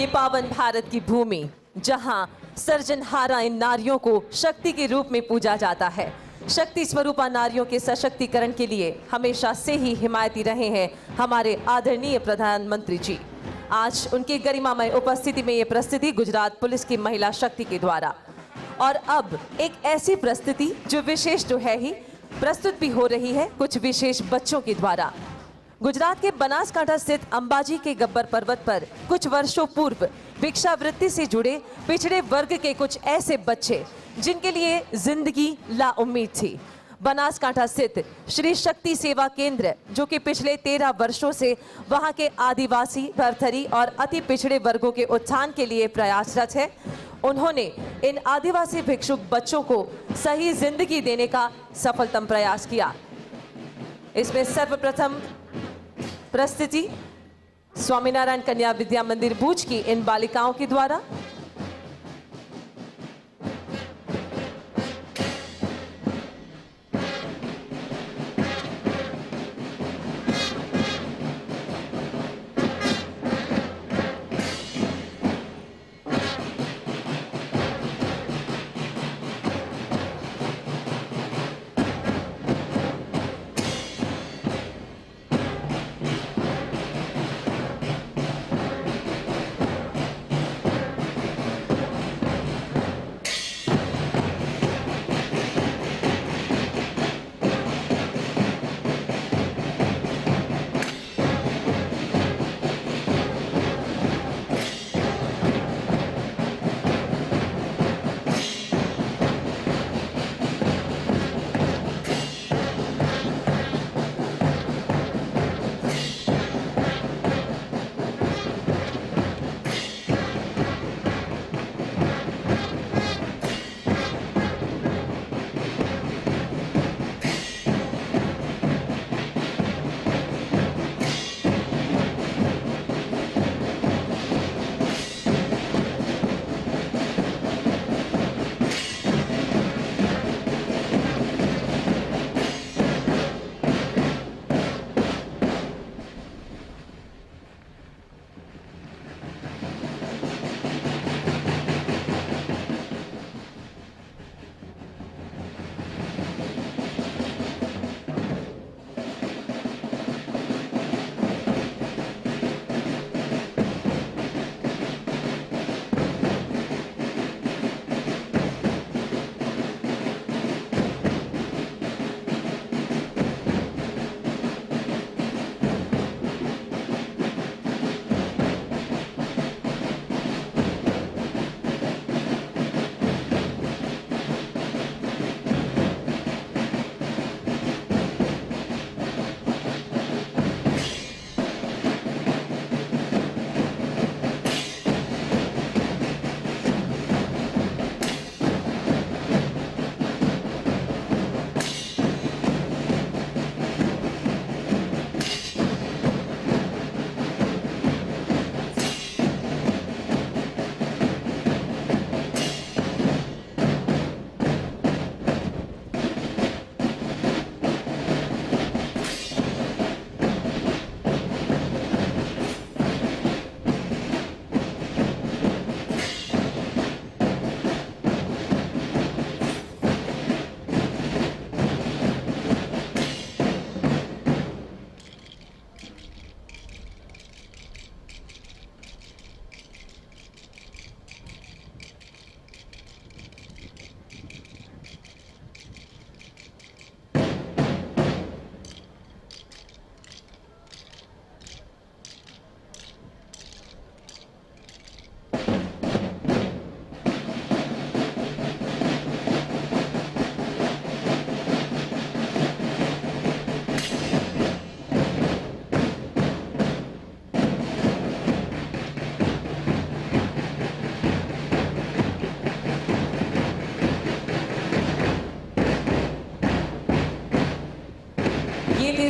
ये पावन भारत की भूमि जहां सर्जनहारा इन नारियों को शक्ति के रूप में पूजा जाता है। शक्ति स्वरूपा नारियों के सशक्तिकरण के लिए हमेशा से ही हिमायती रहे हैं हमारे आदरणीय प्रधानमंत्री जी। आज उनकी गरिमामय उपस्थिति में ये प्रस्तुति गुजरात पुलिस की महिला शक्ति के द्वारा, और अब एक ऐसी प्रस्तुति जो विशेष तो है ही, प्रस्तुत भी हो रही है कुछ विशेष बच्चों के द्वारा। गुजरात के बनासकांठा स्थित अंबाजी के गब्बर पर्वत पर कुछ वर्षों पूर्व भिक्षावृत्ति से जुड़े पिछड़े वर्ग के कुछ ऐसे बच्चे जिनके लिए जिंदगी लाउम्मीद थी। बनासकांठा स्थित श्री शक्ति सेवा केंद्र, जो कि पिछले 13 वर्षों से वहां के आदिवासी, भरथरी और अति पिछड़े वर्गों के उत्थान के लिए प्रयासरत है, उन्होंने इन आदिवासी भिक्षुक बच्चों को सही जिंदगी देने का सफलतम प्रयास किया। इसमें सर्वप्रथम प्रस्तुति स्वामीनारायण कन्या विद्या मंदिर भूज की इन बालिकाओं के द्वारा।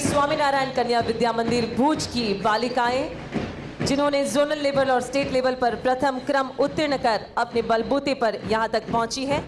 स्वामीनारायण कन्या विद्या मंदिर भूज की बालिकाएं जिन्होंने जोनल लेवल और स्टेट लेवल पर प्रथम क्रम उत्तीर्ण कर अपने बलबूते पर यहां तक पहुंची हैं।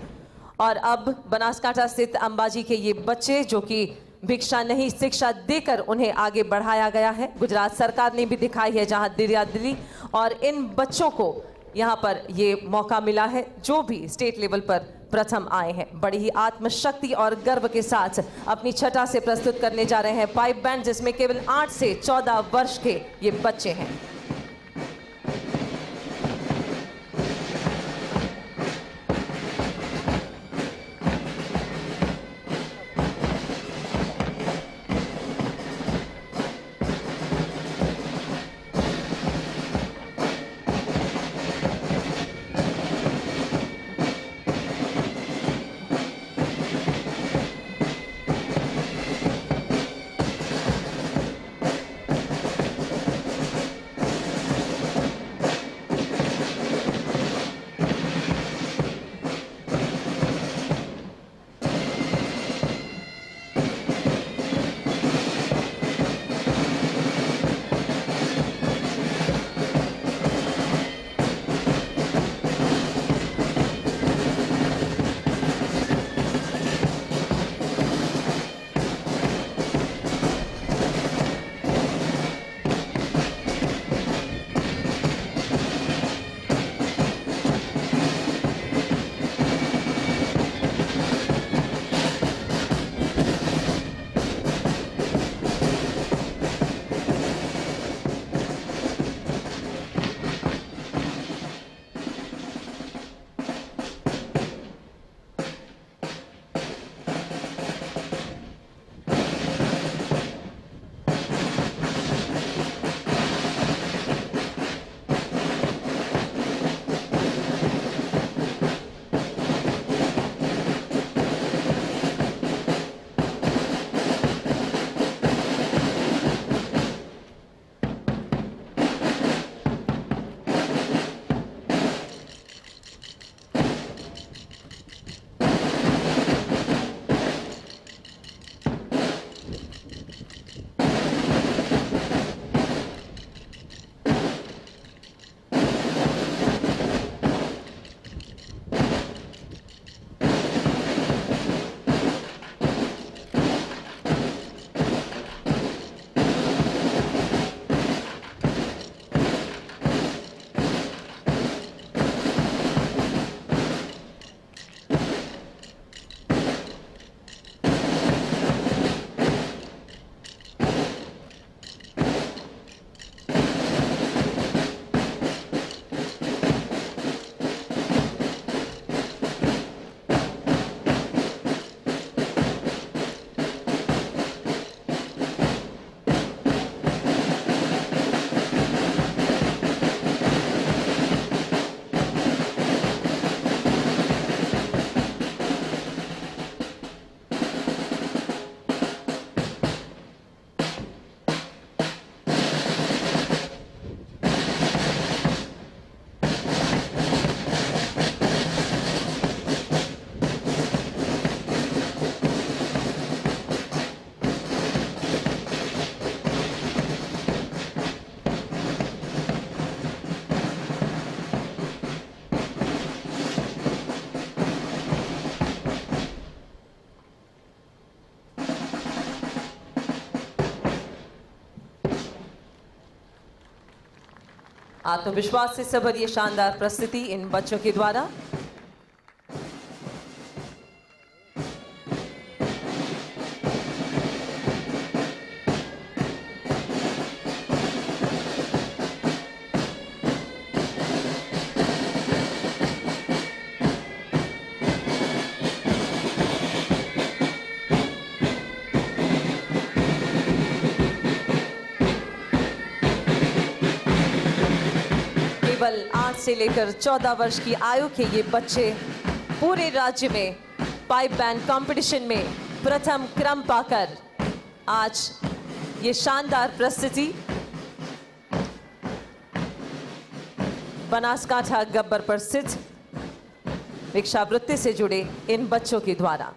और अब बनासकांठा स्थित अंबाजी के ये बच्चे जो कि भिक्षा नहीं शिक्षा देकर उन्हें आगे बढ़ाया गया है। गुजरात सरकार ने भी दिखाई है जहां दिल्ली और इन बच्चों को यहां पर ये मौका मिला है जो भी स्टेट लेवल पर प्रथम आए हैं। बड़ी ही आत्मशक्ति और गर्व के साथ अपनी छटा से प्रस्तुत करने जा रहे हैं पाइप बैंड, जिसमें केवल 8 से 14 वर्ष के ये बच्चे हैं। आत्मविश्वास से सभर ये शानदार प्रस्तुति इन बच्चों के द्वारा। केवल 8 से लेकर 14 वर्ष की आयु के ये बच्चे पूरे राज्य में पाइप बैंड कंपटीशन में प्रथम क्रम पाकर आज ये शानदार प्रस्तुति बनासकांठा गब्बर पर स्थित भिक्षावृत्ति से जुड़े इन बच्चों के द्वारा।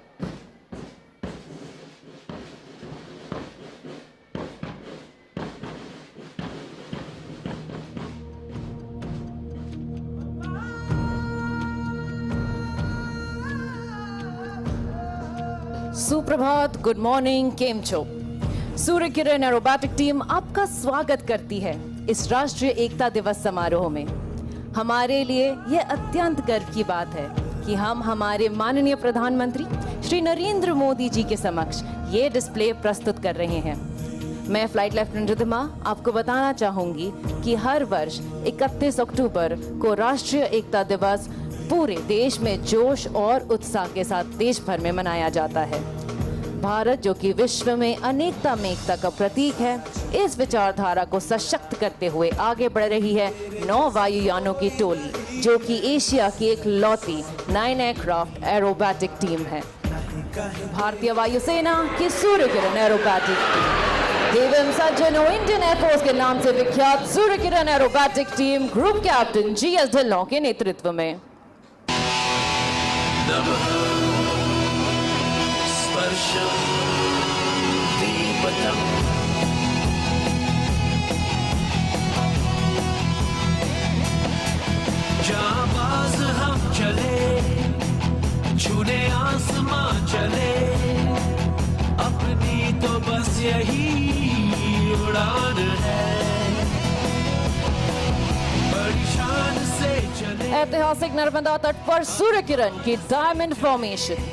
सुप्रभात, गुड मॉर्निंग, केम छो। सूर्य किरण एरोबैटिक टीम आपका स्वागत करती है इस राष्ट्रीय एकता दिवस समारोह में। हमारे लिए यह अत्यंत गर्व की बात है कि हम हमारे माननीय प्रधानमंत्री श्री नरेंद्र मोदी जी के समक्ष ये डिस्प्ले प्रस्तुत कर रहे हैं। मैं फ्लाइट लेफ्टिनेंट रिद्धिमा आपको बताना चाहूंगी कि हर वर्ष 31 अक्टूबर को राष्ट्रीय एकता दिवस पूरे देश में जोश और उत्साह के साथ देश भर में मनाया जाता है। भारत, जो कि विश्व में अनेकता में एकता का प्रतीक है, इस विचारधारा को सशक्त करते हुए आगे बढ़ रही है 9 वायुयानों की टोली, जो कि एशिया की एक लौती 9 एयरक्राफ्ट एरोबैटिक टीम है। भारतीय वायुसेना की सूर्य किरण एरोबैटिक टीम, देवम सज्जनों, इंडियन एयरफोर्स के नाम से विख्यात Surya Kiran aerobatic team group captain GS Dhillon के नेतृत्व में। जाबाज हम चले, छूने आसमां चले, अपनी तो बस यही उड़ान है, बड़ी शान से चले। ऐतिहासिक नर्मदा तट पर सूर्य किरण की डायमंड फॉर्मेशन।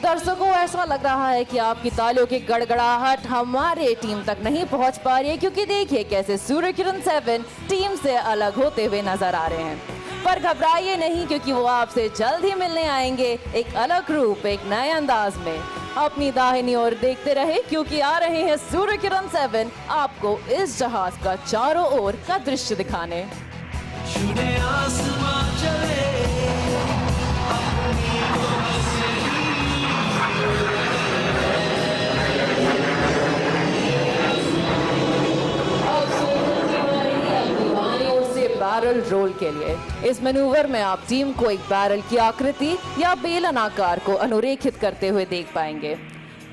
दर्शकों, ऐसा लग रहा है कि आपकी तालियों की गड़गड़ाहट हमारे टीम तक नहीं पहुंच पा रही है, क्योंकि देखिए कैसे सूर्य किरण 7 टीम से अलग होते हुए नजर आ रहे हैं। पर घबराइए नहीं, क्योंकि वो आपसे जल्द ही मिलने आएंगे एक अलग रूप, एक नए अंदाज में। अपनी दाहिनी ओर देखते रहे, क्योंकि आ रहे हैं सूर्य किरण 7 आपको इस जहाज का चारों ओर का दृश्य दिखाने। छूने आसमां चले, अपनी तो बस बैरल रोल के लिए इस मैन्यूवर में आप टीम को एक बैरल की आकृति या बेलन आकार को अनुरेखित करते हुए देख पाएंगे।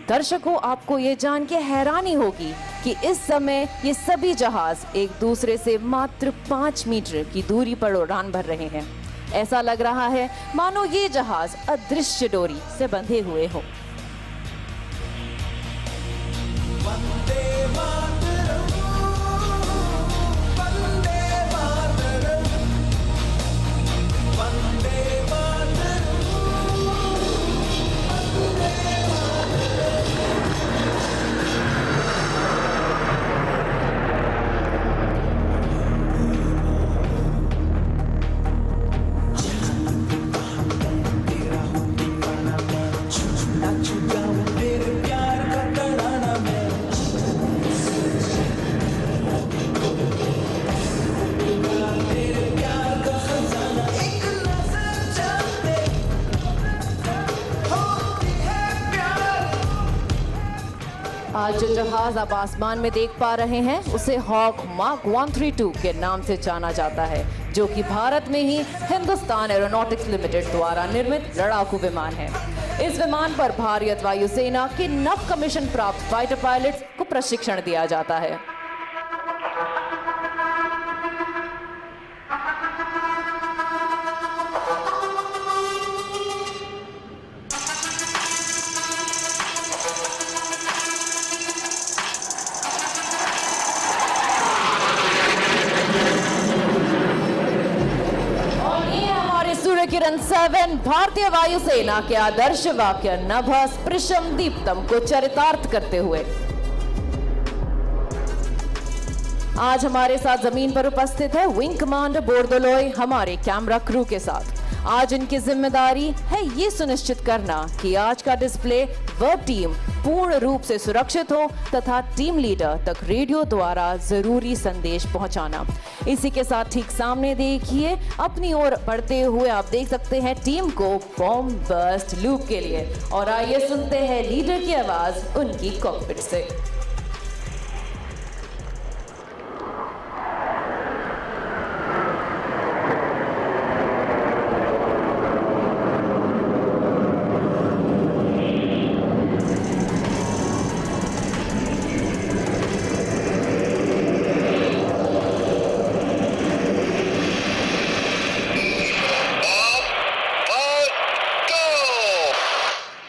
दर्शकों, आपको ये जान के हैरानी होगी कि इस समय ये सभी जहाज एक दूसरे से मात्र 5 मीटर की दूरी पर उड़ान भर रहे हैं। ऐसा लग रहा है मानो ये जहाज अदृश्य डोरी से बंधे हुए हो। आज जो जहाज आप आसमान में देख पा रहे हैं उसे हॉक मार्क 132 के नाम से जाना जाता है, जो कि भारत में ही हिंदुस्तान एरोनॉटिक्स लिमिटेड द्वारा निर्मित लड़ाकू विमान है। इस विमान पर भारतीय वायुसेना के नव कमीशन प्राप्त फाइटर पायलट्स को प्रशिक्षण दिया जाता है। किरण 7 भारतीय वायुसेना के आदर्श वाक्य नभः स्पृशम दीप्तम को चरितार्थ करते हुए आज हमारे साथ जमीन पर उपस्थित है विंग कमांडर बोरदोलोई हमारे कैमरा क्रू के साथ। आज इनकी जिम्मेदारी है ये सुनिश्चित करना कि आज का डिस्प्ले व टीम पूर्ण रूप से सुरक्षित हो तथा टीम लीडर तक रेडियो द्वारा जरूरी संदेश पहुंचाना। इसी के साथ ठीक सामने देखिए, अपनी ओर बढ़ते हुए आप देख सकते हैं टीम को बॉम्ब बर्स्ट लूप के लिए। और आइए सुनते हैं लीडर की आवाज उनकी कॉकपिट से।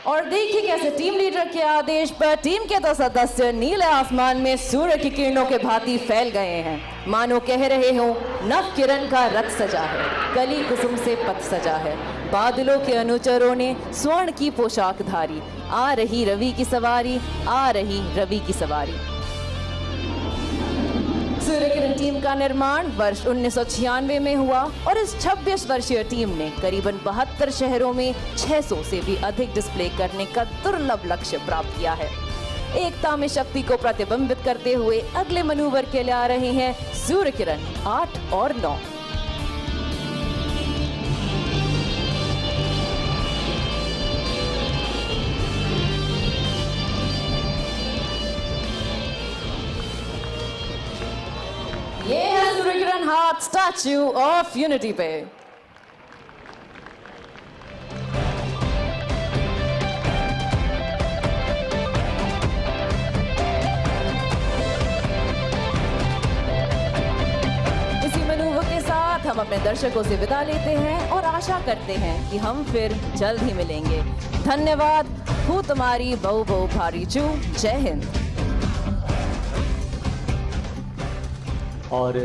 और देखिए कैसे टीम लीडर की आदेश पर टीम के 2 सदस्य नीले आसमान में सूर्य की किरणों के भांति फैल गए हैं। मानो कह रहे हो नव किरण का रथ सजा है, कली कुसुम से पथ सजा है। बादलों के अनुचरों ने स्वर्ण की पोशाक धारी, आ रही रवि की सवारी, आ रही रवि की सवारी। सूर्य किरण टीम का निर्माण वर्ष 1996 में हुआ और इस 26 वर्षीय टीम ने करीबन 72 शहरों में 600 से भी अधिक डिस्प्ले करने का दुर्लभ लक्ष्य प्राप्त किया है। एकता में शक्ति को प्रतिबिंबित करते हुए अगले मनूवर के लिए आ रहे हैं सूर्य किरण 8 और 9। ये है सूर्य किरण हाथ स्टैच्यू ऑफ यूनिटी पे। इसी मनूवर के साथ हम अपने दर्शकों से विदा लेते हैं और आशा करते हैं कि हम फिर जल्द ही मिलेंगे। धन्यवाद। हूँ तुम्हारी बहु बहु भारी चू। जय हिंद। और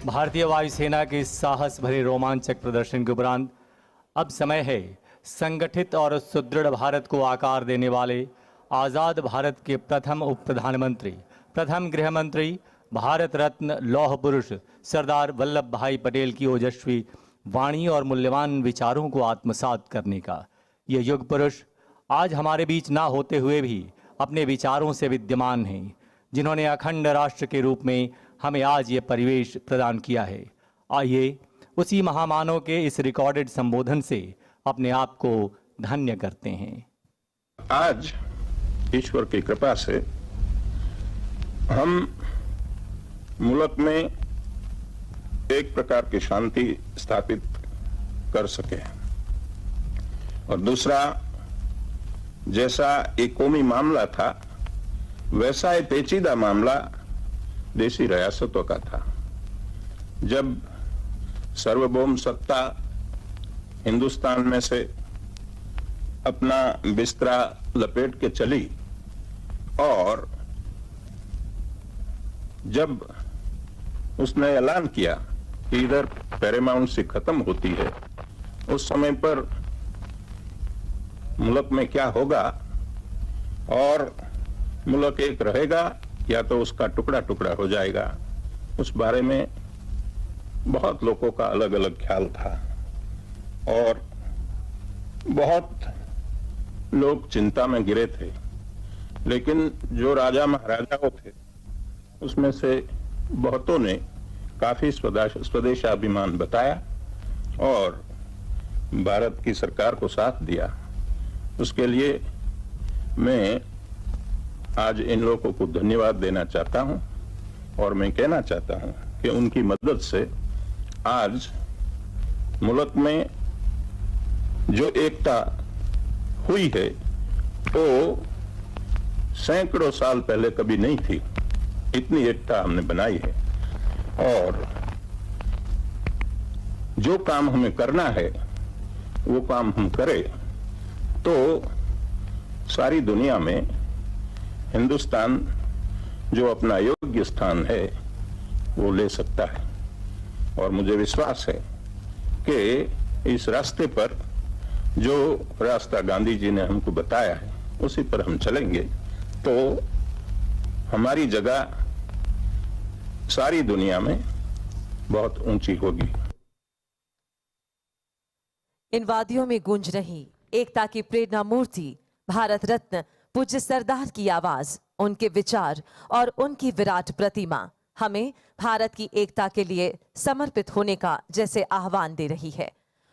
भारतीय वायुसेना के साहस भरे रोमांचक प्रदर्शन के उपरांत अब समय है संगठित और सुदृढ़ भारत को आकार देने वाले आज़ाद भारत के प्रथम उप प्रधानमंत्री, प्रथम गृह मंत्री, भारत रत्न लौह पुरुष सरदार वल्लभ भाई पटेल की ओजस्वी वाणी और मूल्यवान विचारों को आत्मसात करने का। ये युग पुरुष आज हमारे बीच ना होते हुए भी अपने विचारों से विद्यमान हैं, जिन्होंने अखंड राष्ट्र के रूप में हमें आज ये परिवेश प्रदान किया है। आइए उसी महामानव के इस रिकॉर्डेड संबोधन से अपने आप को धन्य करते हैं। आज ईश्वर की कृपा से हम मुल्क में एक प्रकार की शांति स्थापित कर सके और दूसरा, जैसा एक कौमी मामला था वैसा एक पेचीदा मामला देशी रियासतों का था। जब सार्वभौम सत्ता हिंदुस्तान में से अपना बिस्तरा लपेट के चली और जब उसने ऐलान किया कि इधर पैरामाउंट से खत्म होती है, उस समय पर मुल्क में क्या होगा और मुल्क एक रहेगा या तो उसका टुकड़ा टुकड़ा हो जाएगा, उस बारे में बहुत लोगों का अलग अलग ख्याल था और बहुत लोग चिंता में गिरे थे। लेकिन जो राजा महाराजाओं थे उसमें से बहुतों ने काफी स्वदेशाभिमान बताया और भारत की सरकार को साथ दिया। उसके लिए मैं आज इन लोगों को धन्यवाद देना चाहता हूं और मैं कहना चाहता हूं कि उनकी मदद से आज मुल्क में जो एकता हुई है वो सैकड़ों साल पहले कभी नहीं थी। इतनी एकता हमने बनाई है और जो काम हमें करना है वो काम हम करें तो सारी दुनिया में हिंदुस्तान जो अपना योग्य स्थान है वो ले सकता है और मुझे विश्वास है कि इस रास्ते पर जो रास्ता गांधी जी ने हमको बताया है उसी पर हम चलेंगे तो हमारी जगह सारी दुनिया में बहुत ऊंची होगी। इन वादियों में गूंज रही एकता की प्रेरणा मूर्ति भारत रत्न पूज्य सरदार की आवाज, उनके विचार और उनकी विराट प्रतिमा हमें भारत की एकता के लिए समर्पित होने का जैसे आह्वान दे रही है।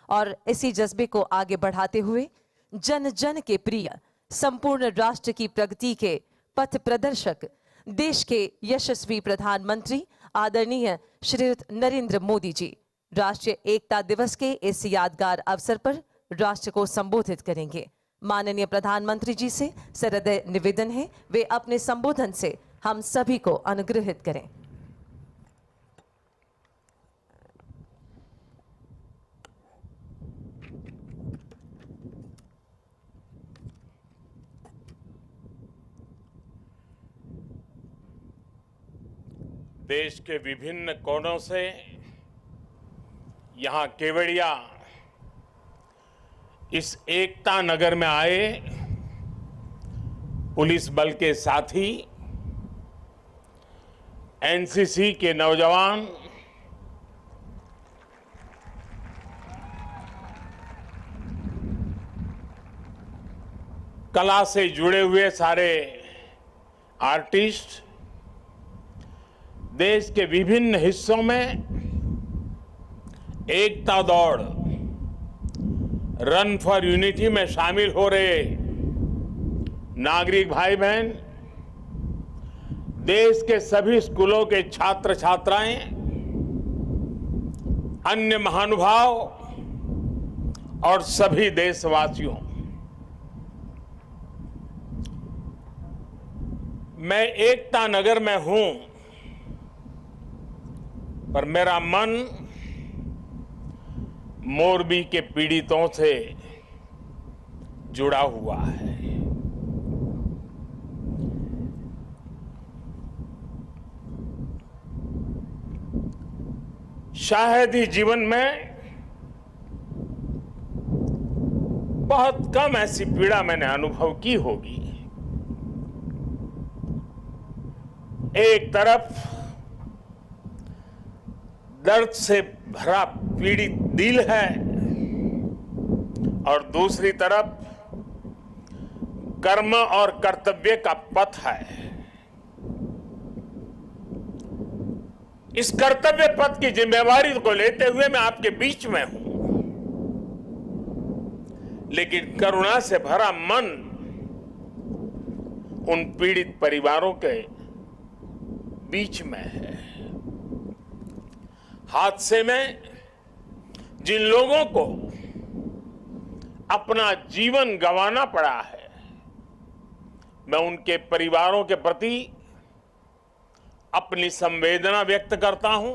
और इसी जज्बे को आगे बढ़ाते हुए जन जन के प्रिय, संपूर्ण राष्ट्र की प्रगति के पथ प्रदर्शक, देश के यशस्वी प्रधानमंत्री आदरणीय श्रीयुत नरेंद्र मोदी जी राष्ट्रीय एकता दिवस के इस यादगार अवसर पर राष्ट्र को संबोधित करेंगे। माननीय प्रधानमंत्री जी से सहृदय निवेदन है वे अपने संबोधन से हम सभी को अनुग्रहित करें। देश के विभिन्न कोनों से यहाँ केवड़िया इस एकता नगर में आए पुलिस बल के साथी, एनसीसी के नौजवान, कला से जुड़े हुए सारे आर्टिस्ट, देश के विभिन्न हिस्सों में एकता दौड़ रन फॉर यूनिटी में शामिल हो रहे नागरिक भाई बहन, देश के सभी स्कूलों के छात्र छात्राएं, अन्य महानुभाव और सभी देशवासियों, मैं एकता नगर में हूं, पर मेरा मन मोरबी के पीड़ितों से जुड़ा हुआ है। शायद ही जीवन में बहुत कम ऐसी पीड़ा मैंने अनुभव की होगी। एक तरफ दर्द से भरा पीड़ित दिल है और दूसरी तरफ कर्म और कर्तव्य का पथ है। इस कर्तव्य पथ की जिम्मेवारी को लेते हुए मैं आपके बीच में हूं, लेकिन करुणा से भरा मन उन पीड़ित परिवारों के बीच में है। हादसे में जिन लोगों को अपना जीवन गंवाना पड़ा है, मैं उनके परिवारों के प्रति अपनी संवेदना व्यक्त करता हूं।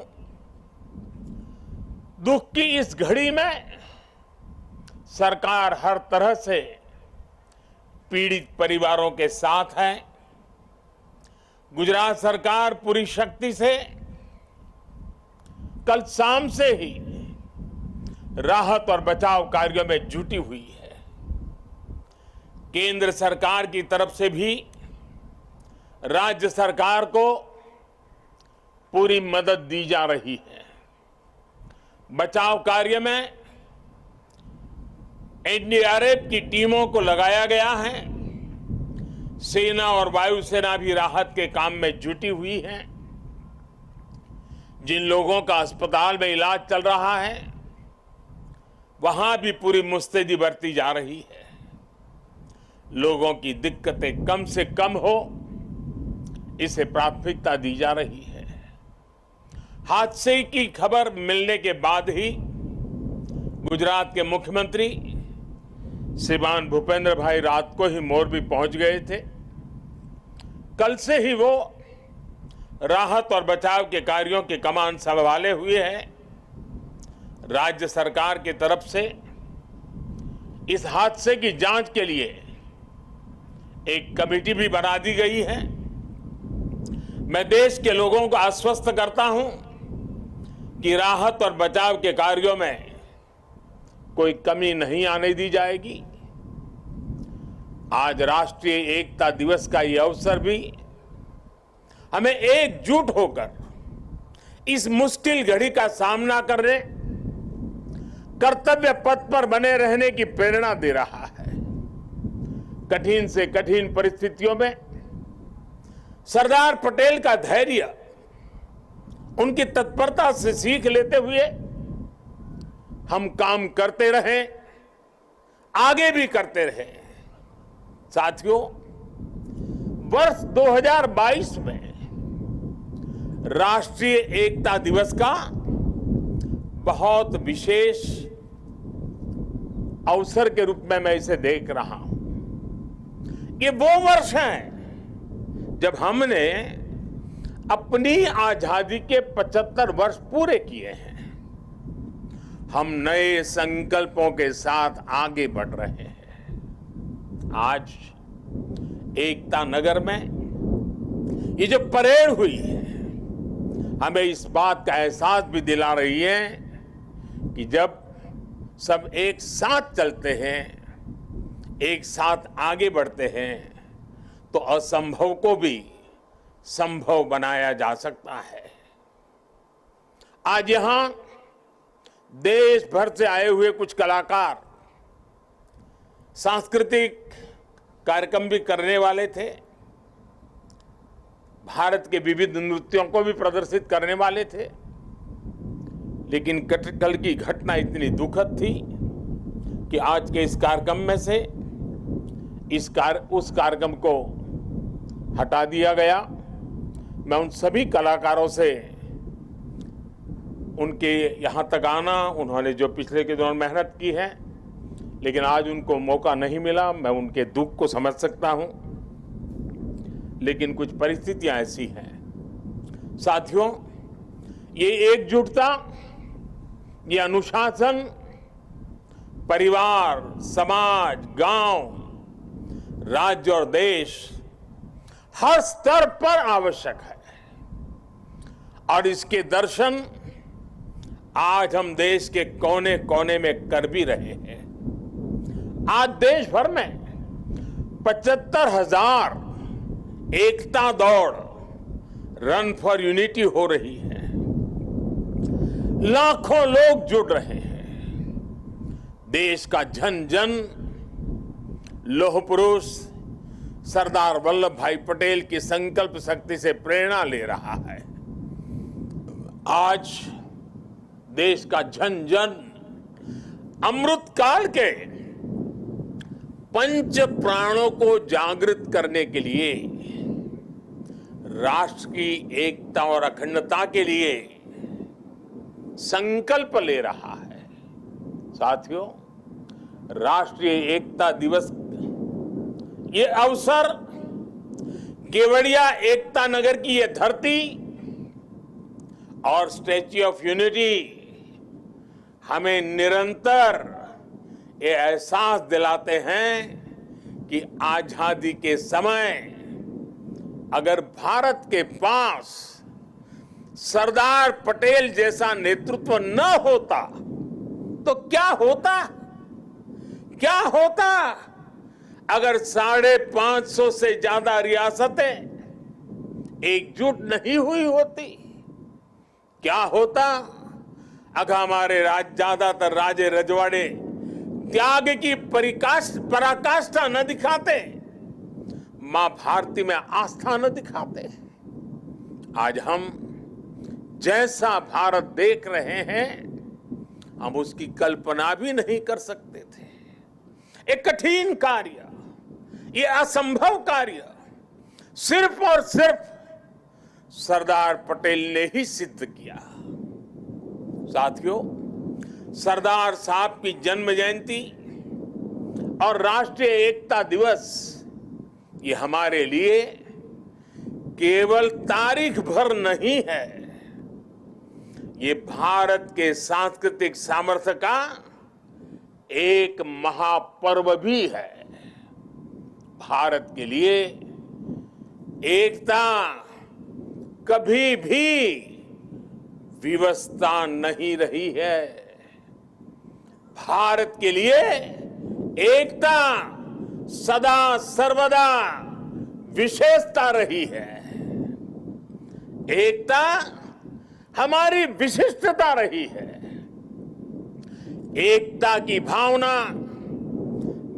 दुख की इस घड़ी में सरकार हर तरह से पीड़ित परिवारों के साथ है। गुजरात सरकार पूरी शक्ति से कल शाम से ही राहत और बचाव कार्यों में जुटी हुई है। केंद्र सरकार की तरफ से भी राज्य सरकार को पूरी मदद दी जा रही है। बचाव कार्य में एनडीआरएफ की टीमों को लगाया गया है। सेना और वायुसेना भी राहत के काम में जुटी हुई है। जिन लोगों का अस्पताल में इलाज चल रहा है, वहां भी पूरी मुस्तैदी बरती जा रही है। लोगों की दिक्कतें कम से कम हो, इसे प्राथमिकता दी जा रही है। हादसे की खबर मिलने के बाद ही गुजरात के मुख्यमंत्री श्रीमान भूपेंद्र भाई रात को ही मोरबी पहुंच गए थे। कल से ही वो राहत और बचाव के कार्यों की कमान संभाले हुए हैं। राज्य सरकार की तरफ से इस हादसे की जांच के लिए एक कमेटी भी बना दी गई है। मैं देश के लोगों को आश्वस्त करता हूं कि राहत और बचाव के कार्यों में कोई कमी नहीं आने दी जाएगी। आज राष्ट्रीय एकता दिवस का यह अवसर भी हमें एकजुट होकर इस मुश्किल घड़ी का सामना करने, कर्तव्य पथ पर बने रहने की प्रेरणा दे रहा है। कठिन से कठिन परिस्थितियों में सरदार पटेल का धैर्य, उनकी तत्परता से सीख लेते हुए हम काम करते रहे, आगे भी करते रहे। साथियों, वर्ष 2022 में राष्ट्रीय एकता दिवस का बहुत विशेष अवसर के रूप में मैं इसे देख रहा हूं। ये वो वर्ष है जब हमने अपनी आजादी के 75 वर्ष पूरे किए हैं। हम नए संकल्पों के साथ आगे बढ़ रहे हैं। आज एकता नगर में ये जो परेड हुई है, हमें इस बात का एहसास भी दिला रही है कि जब सब एक साथ चलते हैं, एक साथ आगे बढ़ते हैं, तो असंभव को भी संभव बनाया जा सकता है। आज यहां देश भर से आए हुए कुछ कलाकार सांस्कृतिक कार्यक्रम भी करने वाले थे, भारत के विविध नृत्यों को भी प्रदर्शित करने वाले थे, लेकिन कल की घटना इतनी दुखद थी कि आज के इस कार्यक्रम में से उस कार्यक्रम को हटा दिया गया। मैं उन सभी कलाकारों से उनके यहाँ तक आना, उन्होंने जो पिछले के दौरान मेहनत की है लेकिन आज उनको मौका नहीं मिला, मैं उनके दुख को समझ सकता हूं, लेकिन कुछ परिस्थितियां ऐसी हैं। साथियों, ये एकजुटता, ये अनुशासन परिवार, समाज, गांव, राज्य और देश हर स्तर पर आवश्यक है और इसके दर्शन आज हम देश के कोने कोने में कर भी रहे हैं। आज देश भर में 75,000 एकता दौड़, रन फॉर यूनिटी हो रही है। लाखों लोग जुड़ रहे हैं। देश का जन जन लौह पुरुष सरदार वल्लभ भाई पटेल की संकल्प शक्ति से प्रेरणा ले रहा है। आज देश का जन जन अमृत काल के पंच प्राणों को जागृत करने के लिए, राष्ट्र की एकता और अखंडता के लिए संकल्प ले रहा है। साथियों, राष्ट्रीय एकता दिवस ये अवसर केवड़िया एकता नगर की ये धरती और स्टैच्यू ऑफ यूनिटी हमें निरंतर ये एहसास दिलाते हैं कि आजादी के समय अगर भारत के पास सरदार पटेल जैसा नेतृत्व न होता तो क्या होता? क्या होता अगर 550 से ज्यादा रियासतें एकजुट नहीं हुई होती? क्या होता अगर हमारे ज्यादातर राजे रजवाड़े त्याग की पराकाष्ठा न दिखाते, मां भारती में आस्था न दिखाते? आज हम जैसा भारत देख रहे हैं, हम उसकी कल्पना भी नहीं कर सकते थे। एक कठिन कार्य, ये असंभव कार्य सिर्फ और सिर्फ सरदार पटेल ने ही सिद्ध किया। साथियों, सरदार साहब की जन्म जयंती और राष्ट्रीय एकता दिवस ये हमारे लिए केवल तारीख भर नहीं है, ये भारत के सांस्कृतिक सामर्थ्य का एक महापर्व भी है। भारत के लिए एकता कभी भी विवशता नहीं रही है। भारत के लिए एकता सदा सर्वदा विशेषता रही है। एकता हमारी विशिष्टता रही है। एकता की भावना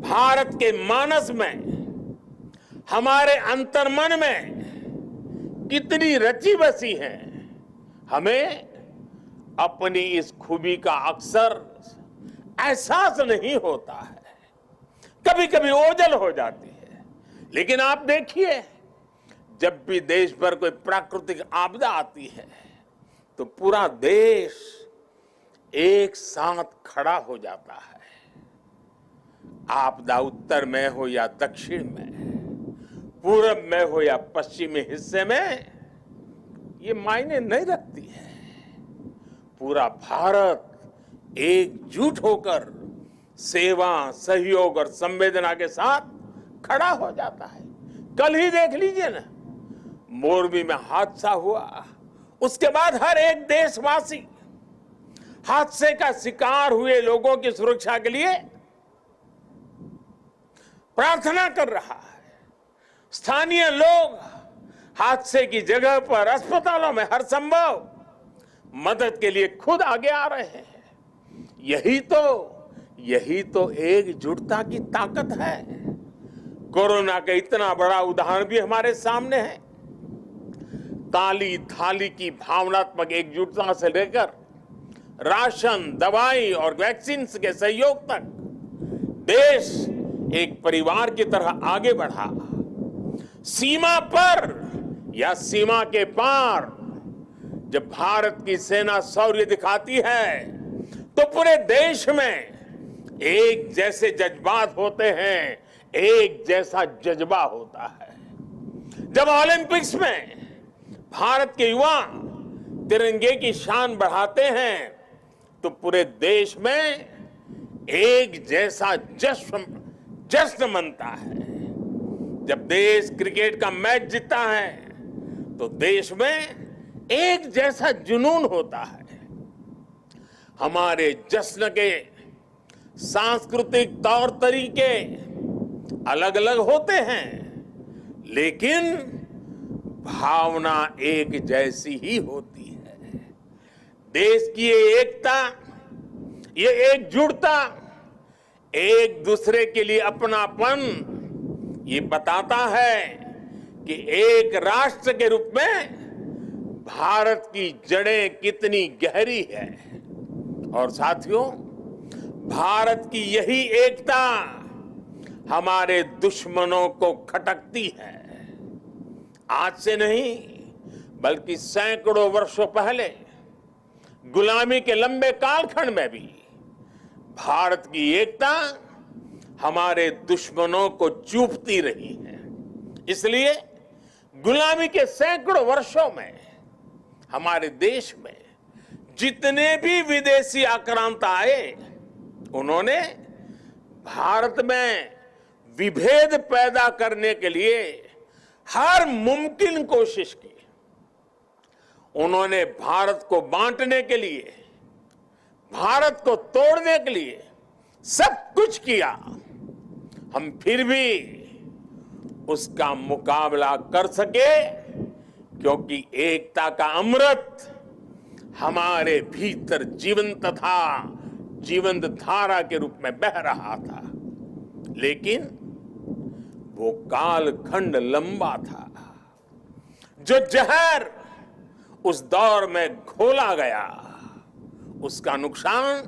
भारत के मानस में, हमारे अंतर्मन में कितनी रची बसी है, हमें अपनी इस खूबी का अक्सर एहसास नहीं होता है। कभी कभी ओझल हो जाती है, लेकिन आप देखिए, जब भी देश पर कोई प्राकृतिक आपदा आती है तो पूरा देश एक साथ खड़ा हो जाता है। आपदा उत्तर में हो या दक्षिण में, पूरब में हो या पश्चिमी हिस्से में, ये मायने नहीं रखती है। पूरा भारत एकजुट होकर सेवा, सहयोग और संवेदना के साथ खड़ा हो जाता है। कल ही देख लीजिए ना, मोरबी में हादसा हुआ, उसके बाद हर एक देशवासी हादसे का शिकार हुए लोगों की सुरक्षा के लिए प्रार्थना कर रहा है। स्थानीय लोग हादसे की जगह पर अस्पतालों में हर संभव मदद के लिए खुद आगे आ रहे हैं। यही तो एकजुटता की ताकत है। कोरोना का इतना बड़ा उदाहरण भी हमारे सामने है। ताली थाली की भावनात्मक एकजुटता से लेकर राशन, दवाई और वैक्सीन के सहयोग तक देश एक परिवार की तरह आगे बढ़ा। सीमा पर या सीमा के पार जब भारत की सेना शौर्य दिखाती है तो पूरे देश में एक जैसे जज्बात होते हैं, एक जैसा जज्बा होता है। जब ओलंपिक्स में भारत के युवा तिरंगे की शान बढ़ाते हैं तो पूरे देश में एक जैसा जश्न मनता है। जब देश क्रिकेट का मैच जीतता है तो देश में एक जैसा जुनून होता है। हमारे जश्न के सांस्कृतिक तौर तरीके अलग अलग होते हैं, लेकिन भावना एक जैसी ही होती है। देश की ये एकता, ये एकजुटता, एक दूसरे के लिए अपनापन ये बताता है कि एक राष्ट्र के रूप में भारत की जड़ें कितनी गहरी है। और साथियों, भारत की यही एकता हमारे दुश्मनों को खटकती है। आज से नहीं बल्कि सैकड़ों वर्षों पहले गुलामी के लंबे कालखंड में भी भारत की एकता हमारे दुश्मनों को चूपती रही है। इसलिए गुलामी के सैकड़ों वर्षों में हमारे देश में जितने भी विदेशी आक्रांत आए, उन्होंने भारत में विभेद पैदा करने के लिए हर मुमकिन कोशिश की। उन्होंने भारत को बांटने के लिए, भारत को तोड़ने के लिए सब कुछ किया। हम फिर भी उसका मुकाबला कर सके क्योंकि एकता का अमृत हमारे भीतर जीवंत धारा के रूप में बह रहा था। लेकिन वो कालखंड लंबा था। जो जहर उस दौर में घोला गया, उसका नुकसान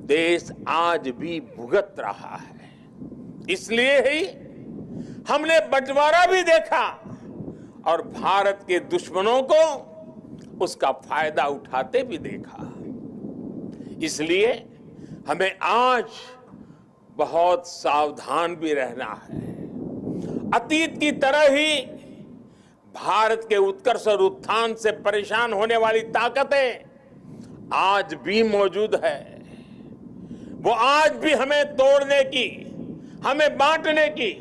देश आज भी भुगत रहा है। इसलिए ही हमने बंटवारा भी देखा और भारत के दुश्मनों को उसका फायदा उठाते भी देखा। इसलिए हमें आज बहुत सावधान भी रहना है। अतीत की तरह ही भारत के उत्कर्ष और उत्थान से परेशान होने वाली ताकतें आज भी मौजूद है। वो आज भी हमें तोड़ने की, हमें बांटने की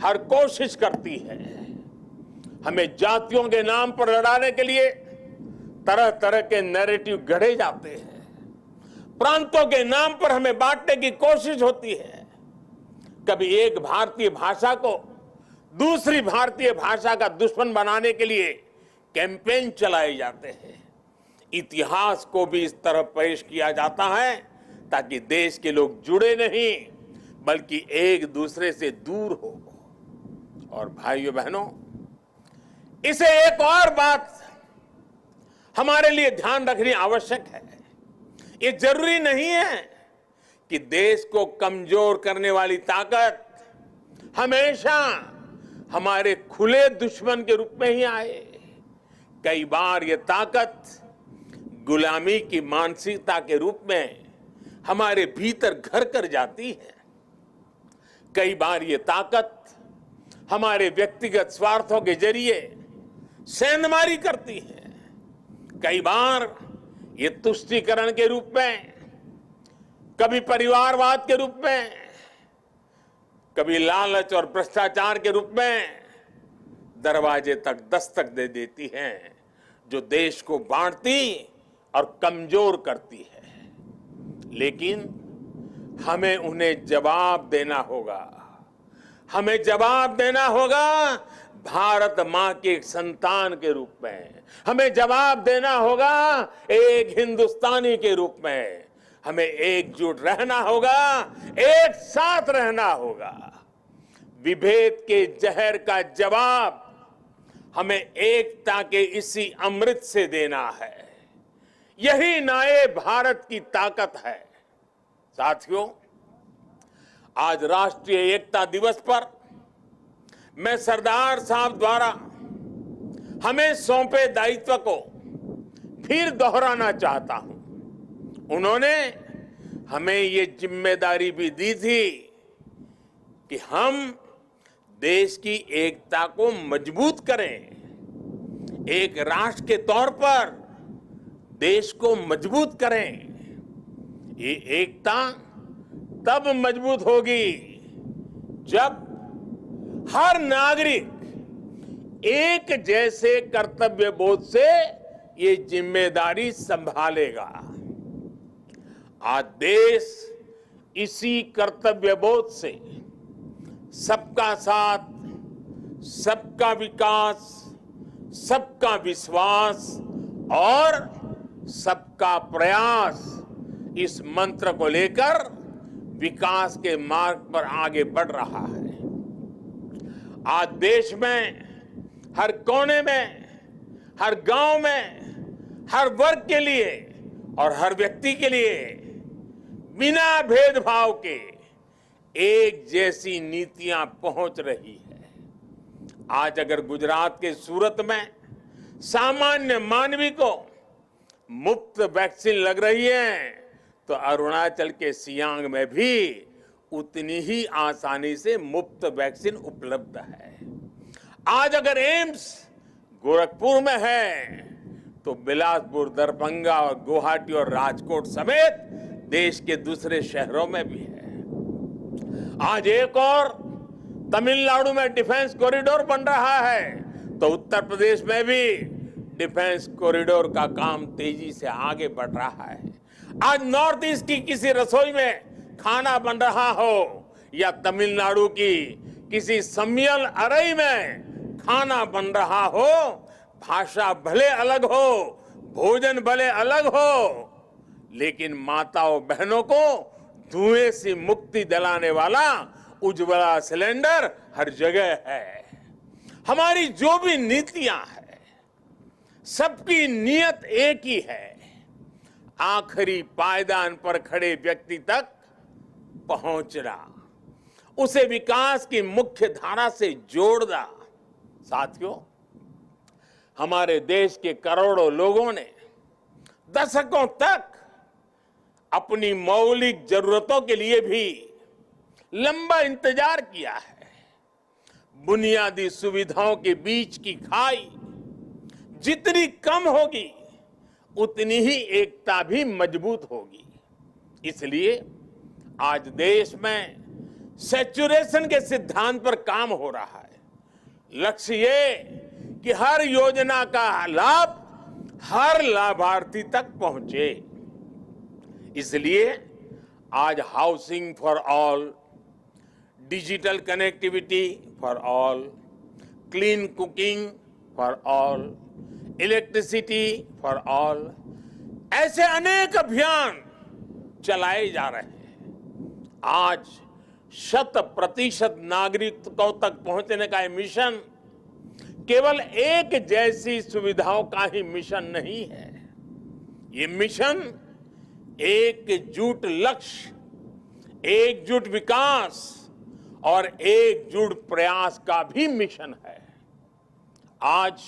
हर कोशिश करती है। हमें जातियों के नाम पर लड़ाने के लिए तरह तरह के नैरेटिव गढ़े जाते हैं। प्रांतों के नाम पर हमें बांटने की कोशिश होती है। कभी एक भारतीय भाषा को दूसरी भारतीय भाषा का दुश्मन बनाने के लिए कैंपेन चलाए जाते हैं। इतिहास को भी इस तरह पेश किया जाता है ताकि देश के लोग जुड़े नहीं बल्कि एक दूसरे से दूर हो। और भाइयों बहनों, इसे एक और बात हमारे लिए ध्यान रखनी आवश्यक है। ये जरूरी नहीं है कि देश को कमजोर करने वाली ताकत हमेशा हमारे खुले दुश्मन के रूप में ही आए। कई बार ये ताकत गुलामी की मानसिकता के रूप में हमारे भीतर घर कर जाती है। कई बार ये ताकत हमारे व्यक्तिगत स्वार्थों के जरिए सेंधमारी करती है। कई बार ये तुष्टीकरण के रूप में, कभी परिवारवाद के रूप में, कभी लालच और भ्रष्टाचार के रूप में दरवाजे तक दस्तक दे देती हैं। जो देश को बांटती और कमजोर करती है। लेकिन हमें उन्हें जवाब देना होगा। हमें जवाब देना होगा भारत मां के संतान के रूप में। हमें जवाब देना होगा एक हिंदुस्तानी के रूप में। हमें एकजुट रहना होगा, एक साथ रहना होगा। विभेद के जहर का जवाब हमें एकता के इसी अमृत से देना है। यही नए भारत की ताकत है। साथियों, आज राष्ट्रीय एकता दिवस पर मैं सरदार साहब द्वारा हमें सौंपे दायित्व को फिर दोहराना चाहता हूं। उन्होंने हमें ये जिम्मेदारी भी दी थी कि हम देश की एकता को मजबूत करें। एक राष्ट्र के तौर पर देश को मजबूत करें। ये एकता तब मजबूत होगी जब हर नागरिक एक जैसे कर्तव्य बोध से ये जिम्मेदारी संभालेगा। आज देश इसी कर्तव्य बोध से सबका साथ, सबका विकास, सबका विश्वास और सबका प्रयास इस मंत्र को लेकर विकास के मार्ग पर आगे बढ़ रहा है। आज देश में हर कोने में, हर गांव में, हर वर्ग के लिए और हर व्यक्ति के लिए बिना भेदभाव के एक जैसी नीतियां पहुंच रही है। आज अगर गुजरात के सूरत में सामान्य मानवी को मुफ्त वैक्सीन लग रही है, तो अरुणाचल के सियांग में भी उतनी ही आसानी से मुफ्त वैक्सीन उपलब्ध है। आज अगर एम्स गोरखपुर में है, तो बिलासपुर, दरभंगा और गुवाहाटी और राजकोट समेत देश के दूसरे शहरों में भी है। आज एक और तमिलनाडु में डिफेंस कॉरिडोर बन रहा है, तो उत्तर प्रदेश में भी डिफेंस कॉरिडोर का काम तेजी से आगे बढ़ रहा है। आज नॉर्थ ईस्ट की किसी रसोई में खाना बन रहा हो या तमिलनाडु की किसी सम्मियल अरई में खाना बन रहा हो, भाषा भले अलग हो, भोजन भले अलग हो, लेकिन माताओं बहनों को धुएं से मुक्ति दिलाने वाला उज्ज्वला सिलेंडर हर जगह है। हमारी जो भी नीतियां हैं, सबकी नियत एक ही है, आखिरी पायदान पर खड़े व्यक्ति तक पहुंचना, उसे विकास की मुख्य धारा से जोड़ना। साथियों, हमारे देश के करोड़ों लोगों ने दशकों तक अपनी मौलिक जरूरतों के लिए भी लंबा इंतजार किया है। बुनियादी सुविधाओं के बीच की खाई जितनी कम होगी, उतनी ही एकता भी मजबूत होगी। इसलिए आज देश में सैचुरेशन के सिद्धांत पर काम हो रहा है। लक्ष्य ये कि हर योजना का लाभ हर लाभार्थी तक पहुंचे। इसलिए आज housing for all, digital connectivity for all, clean cooking for all, electricity for all, ऐसे अनेक अभियान चलाए जा रहे हैं। आज 100% नागरिकों तक पहुंचने का ये मिशन केवल एक जैसी सुविधाओं का ही मिशन नहीं है। ये मिशन एकजुट लक्ष्य, एकजुट विकास और एकजुट प्रयास का भी मिशन है। आज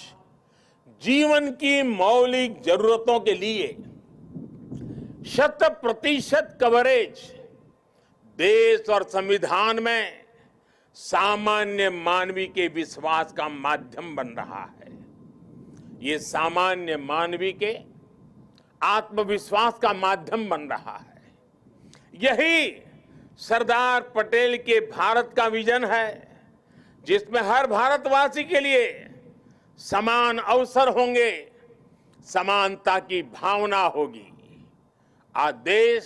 जीवन की मौलिक जरूरतों के लिए 100% कवरेज देश और संविधान में सामान्य मानवी के विश्वास का माध्यम बन रहा है। ये सामान्य मानवी के आत्मविश्वास का माध्यम बन रहा है। यही सरदार पटेल के भारत का विजन है, जिसमें हर भारतवासी के लिए समान अवसर होंगे, समानता की भावना होगी। आज देश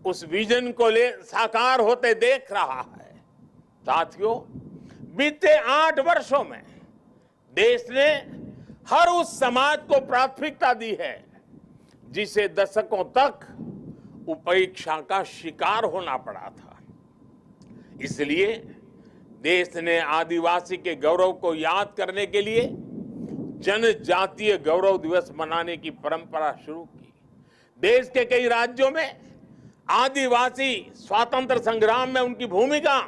उस विजन को साकार होते देख रहा है। साथियों, बीते 8 वर्षों में देश ने हर उस समाज को प्राथमिकता दी है जिसे दशकों तक उपेक्षा का शिकार होना पड़ा था। इसलिए देश ने आदिवासी के गौरव को याद करने के लिए जनजातीय गौरव दिवस मनाने की परंपरा शुरू की। देश के कई राज्यों में आदिवासी स्वातंत्र संग्राम में उनकी भूमिका,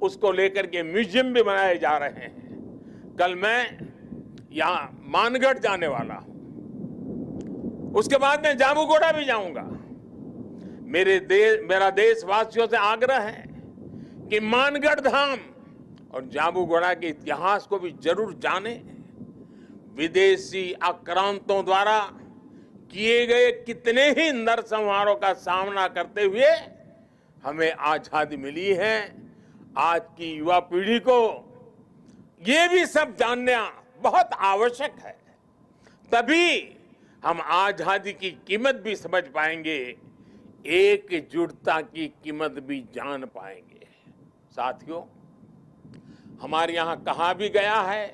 उसको लेकर के म्यूजियम भी बनाए जा रहे हैं। कल मैं यहां मानगढ़ जाने वाला हूं, उसके बाद मैं जाबूगोड़ा भी जाऊंगा। मेरा देशवासियों से आग्रह है कि मानगढ़ धाम और जाबूगोड़ा के इतिहास को भी जरूर जाने। विदेशी आक्रांतों द्वारा किए गए कितने ही नरसंहारों का सामना करते हुए हमें आजादी मिली है। आज की युवा पीढ़ी को ये भी सब जानना बहुत आवश्यक है, तभी हम आजादी की कीमत भी समझ पाएंगे, एकजुटता की कीमत भी जान पाएंगे। साथियों, हमारे यहां कहा भी गया है,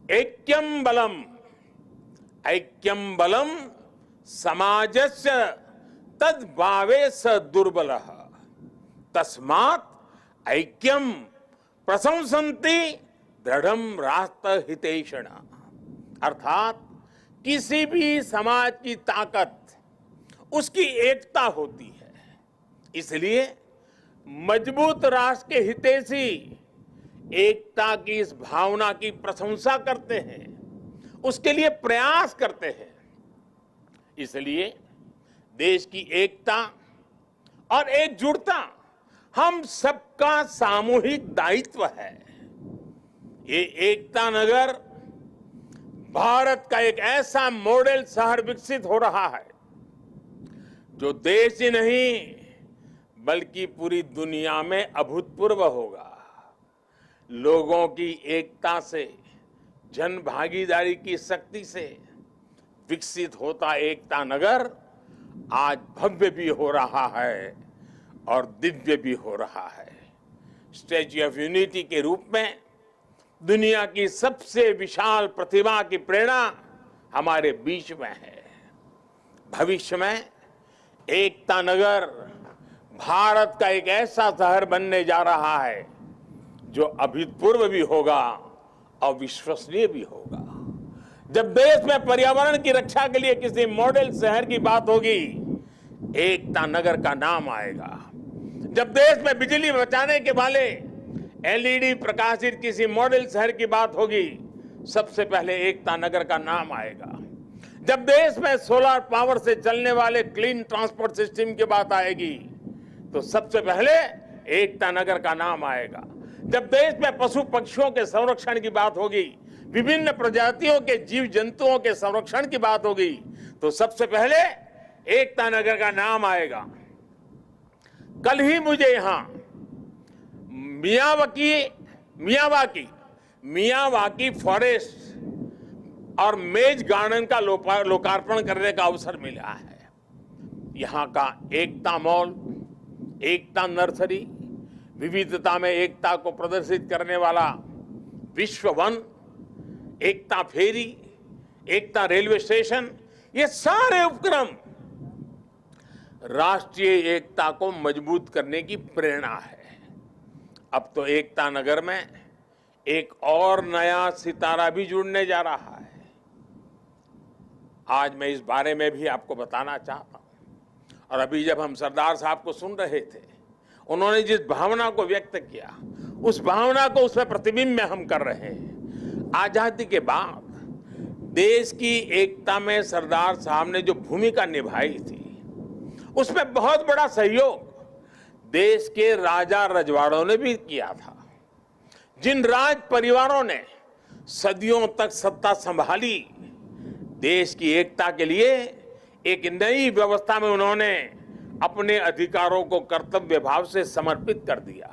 ऐक्यम बलम समाजस्य तद्भावे स दुर्बलः तस्मात् ऐक्यम प्रशंसन्ति दृढ़म राष्ट्र हितैषिण। अर्थात किसी भी समाज की ताकत उसकी एकता होती है। इसलिए मजबूत राष्ट्र के हितैषी एकता की इस भावना की प्रशंसा करते हैं, उसके लिए प्रयास करते हैं। इसलिए देश की एकता और एकजुटता हम सबका सामूहिक दायित्व है। ये एकता नगर भारत का एक ऐसा मॉडल शहर विकसित हो रहा है जो देश ही नहीं बल्कि पूरी दुनिया में अभूतपूर्व होगा। लोगों की एकता से, जन भागीदारी की शक्ति से विकसित होता एकता नगर आज भव्य भी हो रहा है और दिव्य भी हो रहा है। स्टैच्यू ऑफ यूनिटी के रूप में दुनिया की सबसे विशाल प्रतिमा की प्रेरणा हमारे बीच में है। भविष्य में एकता नगर भारत का एक ऐसा शहर बनने जा रहा है जो अभूतपूर्व भी होगा और विश्वसनीय भी होगा। जब देश में पर्यावरण की रक्षा के लिए किसी मॉडल शहर की बात होगी, एकता नगर का नाम आएगा। जब देश में बिजली बचाने के वाले एलईडी प्रकाशित किसी मॉडल शहर की बात होगी, सबसे पहले एकता नगर का नाम आएगा। जब देश में सोलर पावर से चलने वाले क्लीन ट्रांसपोर्ट सिस्टम की बात आएगी, तो सबसे पहले एकता नगर का नाम आएगा। जब देश में पशु पक्षियों के संरक्षण की बात होगी, विभिन्न प्रजातियों के जीव जंतुओं के संरक्षण की बात होगी, तो सबसे पहले एकता नगर का नाम आएगा। कल ही मुझे यहां मियावाकी फॉरेस्ट और मेज गार्डन का लोकार्पण करने का अवसर मिला है। यहां का एकता मॉल, एकता नर्सरी, विविधता में एकता को प्रदर्शित करने वाला विश्व वन, एकता फेरी, एकता रेलवे स्टेशन, ये सारे उपक्रम राष्ट्रीय एकता को मजबूत करने की प्रेरणा है। अब तो एकता नगर में एक और नया सितारा भी जुड़ने जा रहा है। आज मैं इस बारे में भी आपको बताना चाहता हूं। और अभी जब हम सरदार साहब को सुन रहे थे, उन्होंने जिस भावना को व्यक्त किया, उस भावना को उसमें प्रतिबिंब में हम कर रहे हैं। आजादी के बाद देश की एकता में सरदार साहब ने जो भूमिका निभाई थी, उसमें बहुत बड़ा सहयोग देश के राजा रजवाड़ों ने भी किया था। जिन राज परिवारों ने सदियों तक सत्ता संभाली, देश की एकता के लिए एक नई व्यवस्था में उन्होंने अपने अधिकारों को कर्तव्य भाव से समर्पित कर दिया।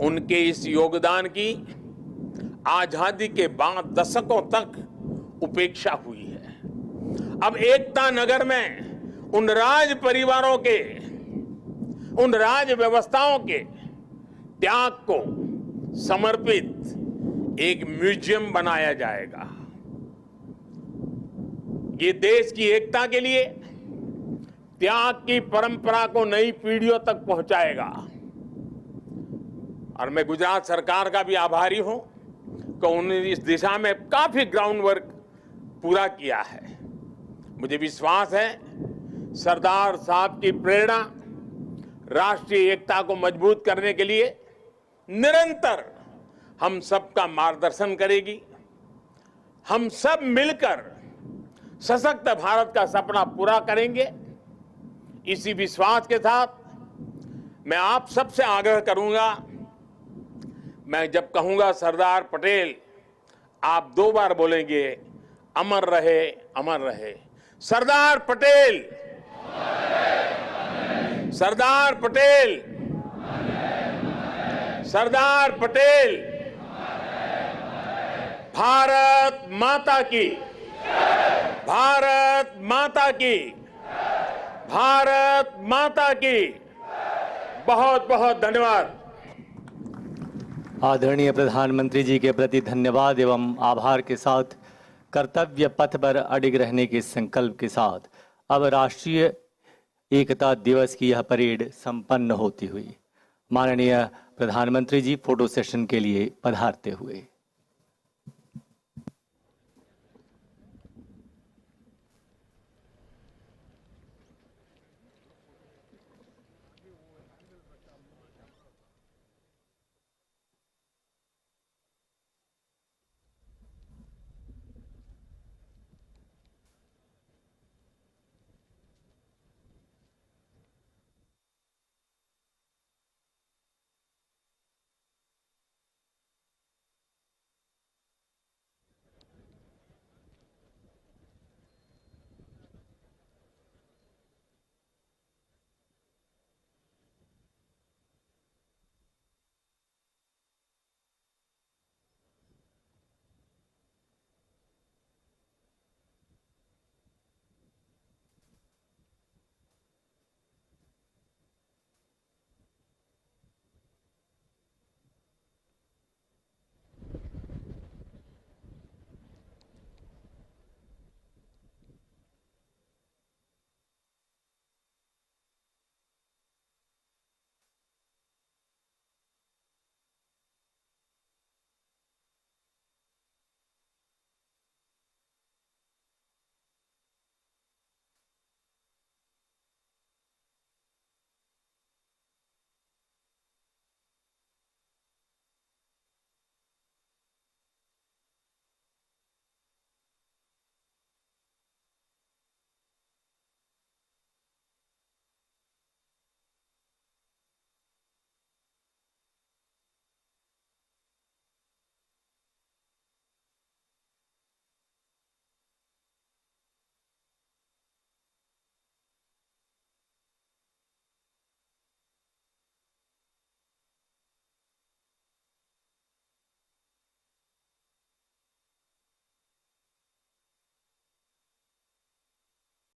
उनके इस योगदान की आजादी के बाद दशकों तक उपेक्षा हुई है। अब एकता नगर में उन राज परिवारों के, उन राज व्यवस्थाओं के त्याग को समर्पित एक म्यूजियम बनाया जाएगा। ये देश की एकता के लिए त्याग की परंपरा को नई पीढ़ियों तक पहुंचाएगा। और मैं गुजरात सरकार का भी आभारी हूं कि उन्होंने इस दिशा में काफी ग्राउंड वर्क पूरा किया है। मुझे विश्वास है सरदार साहब की प्रेरणा राष्ट्रीय एकता को मजबूत करने के लिए निरंतर हम सबका मार्गदर्शन करेगी। हम सब मिलकर सशक्त भारत का सपना पूरा करेंगे। इसी विश्वास के साथ मैं आप सबसे आग्रह करूंगा, मैं जब कहूंगा सरदार पटेल, आप 2 बार बोलेंगे अमर रहे, अमर रहे। सरदार पटेल, सरदार पटेल, सरदार पटेल। भारत माता की, भारत माता की, भारत माता की। बहुत बहुत धन्यवाद। आदरणीय प्रधानमंत्री जी के प्रति धन्यवाद एवं आभार के साथ कर्तव्य पथ पर अडिग रहने के संकल्प के साथ अब राष्ट्रीय एकता दिवस की यह परेड संपन्न होती हुई माननीय प्रधानमंत्री जी फोटो सेशन के लिए पधारते हुए।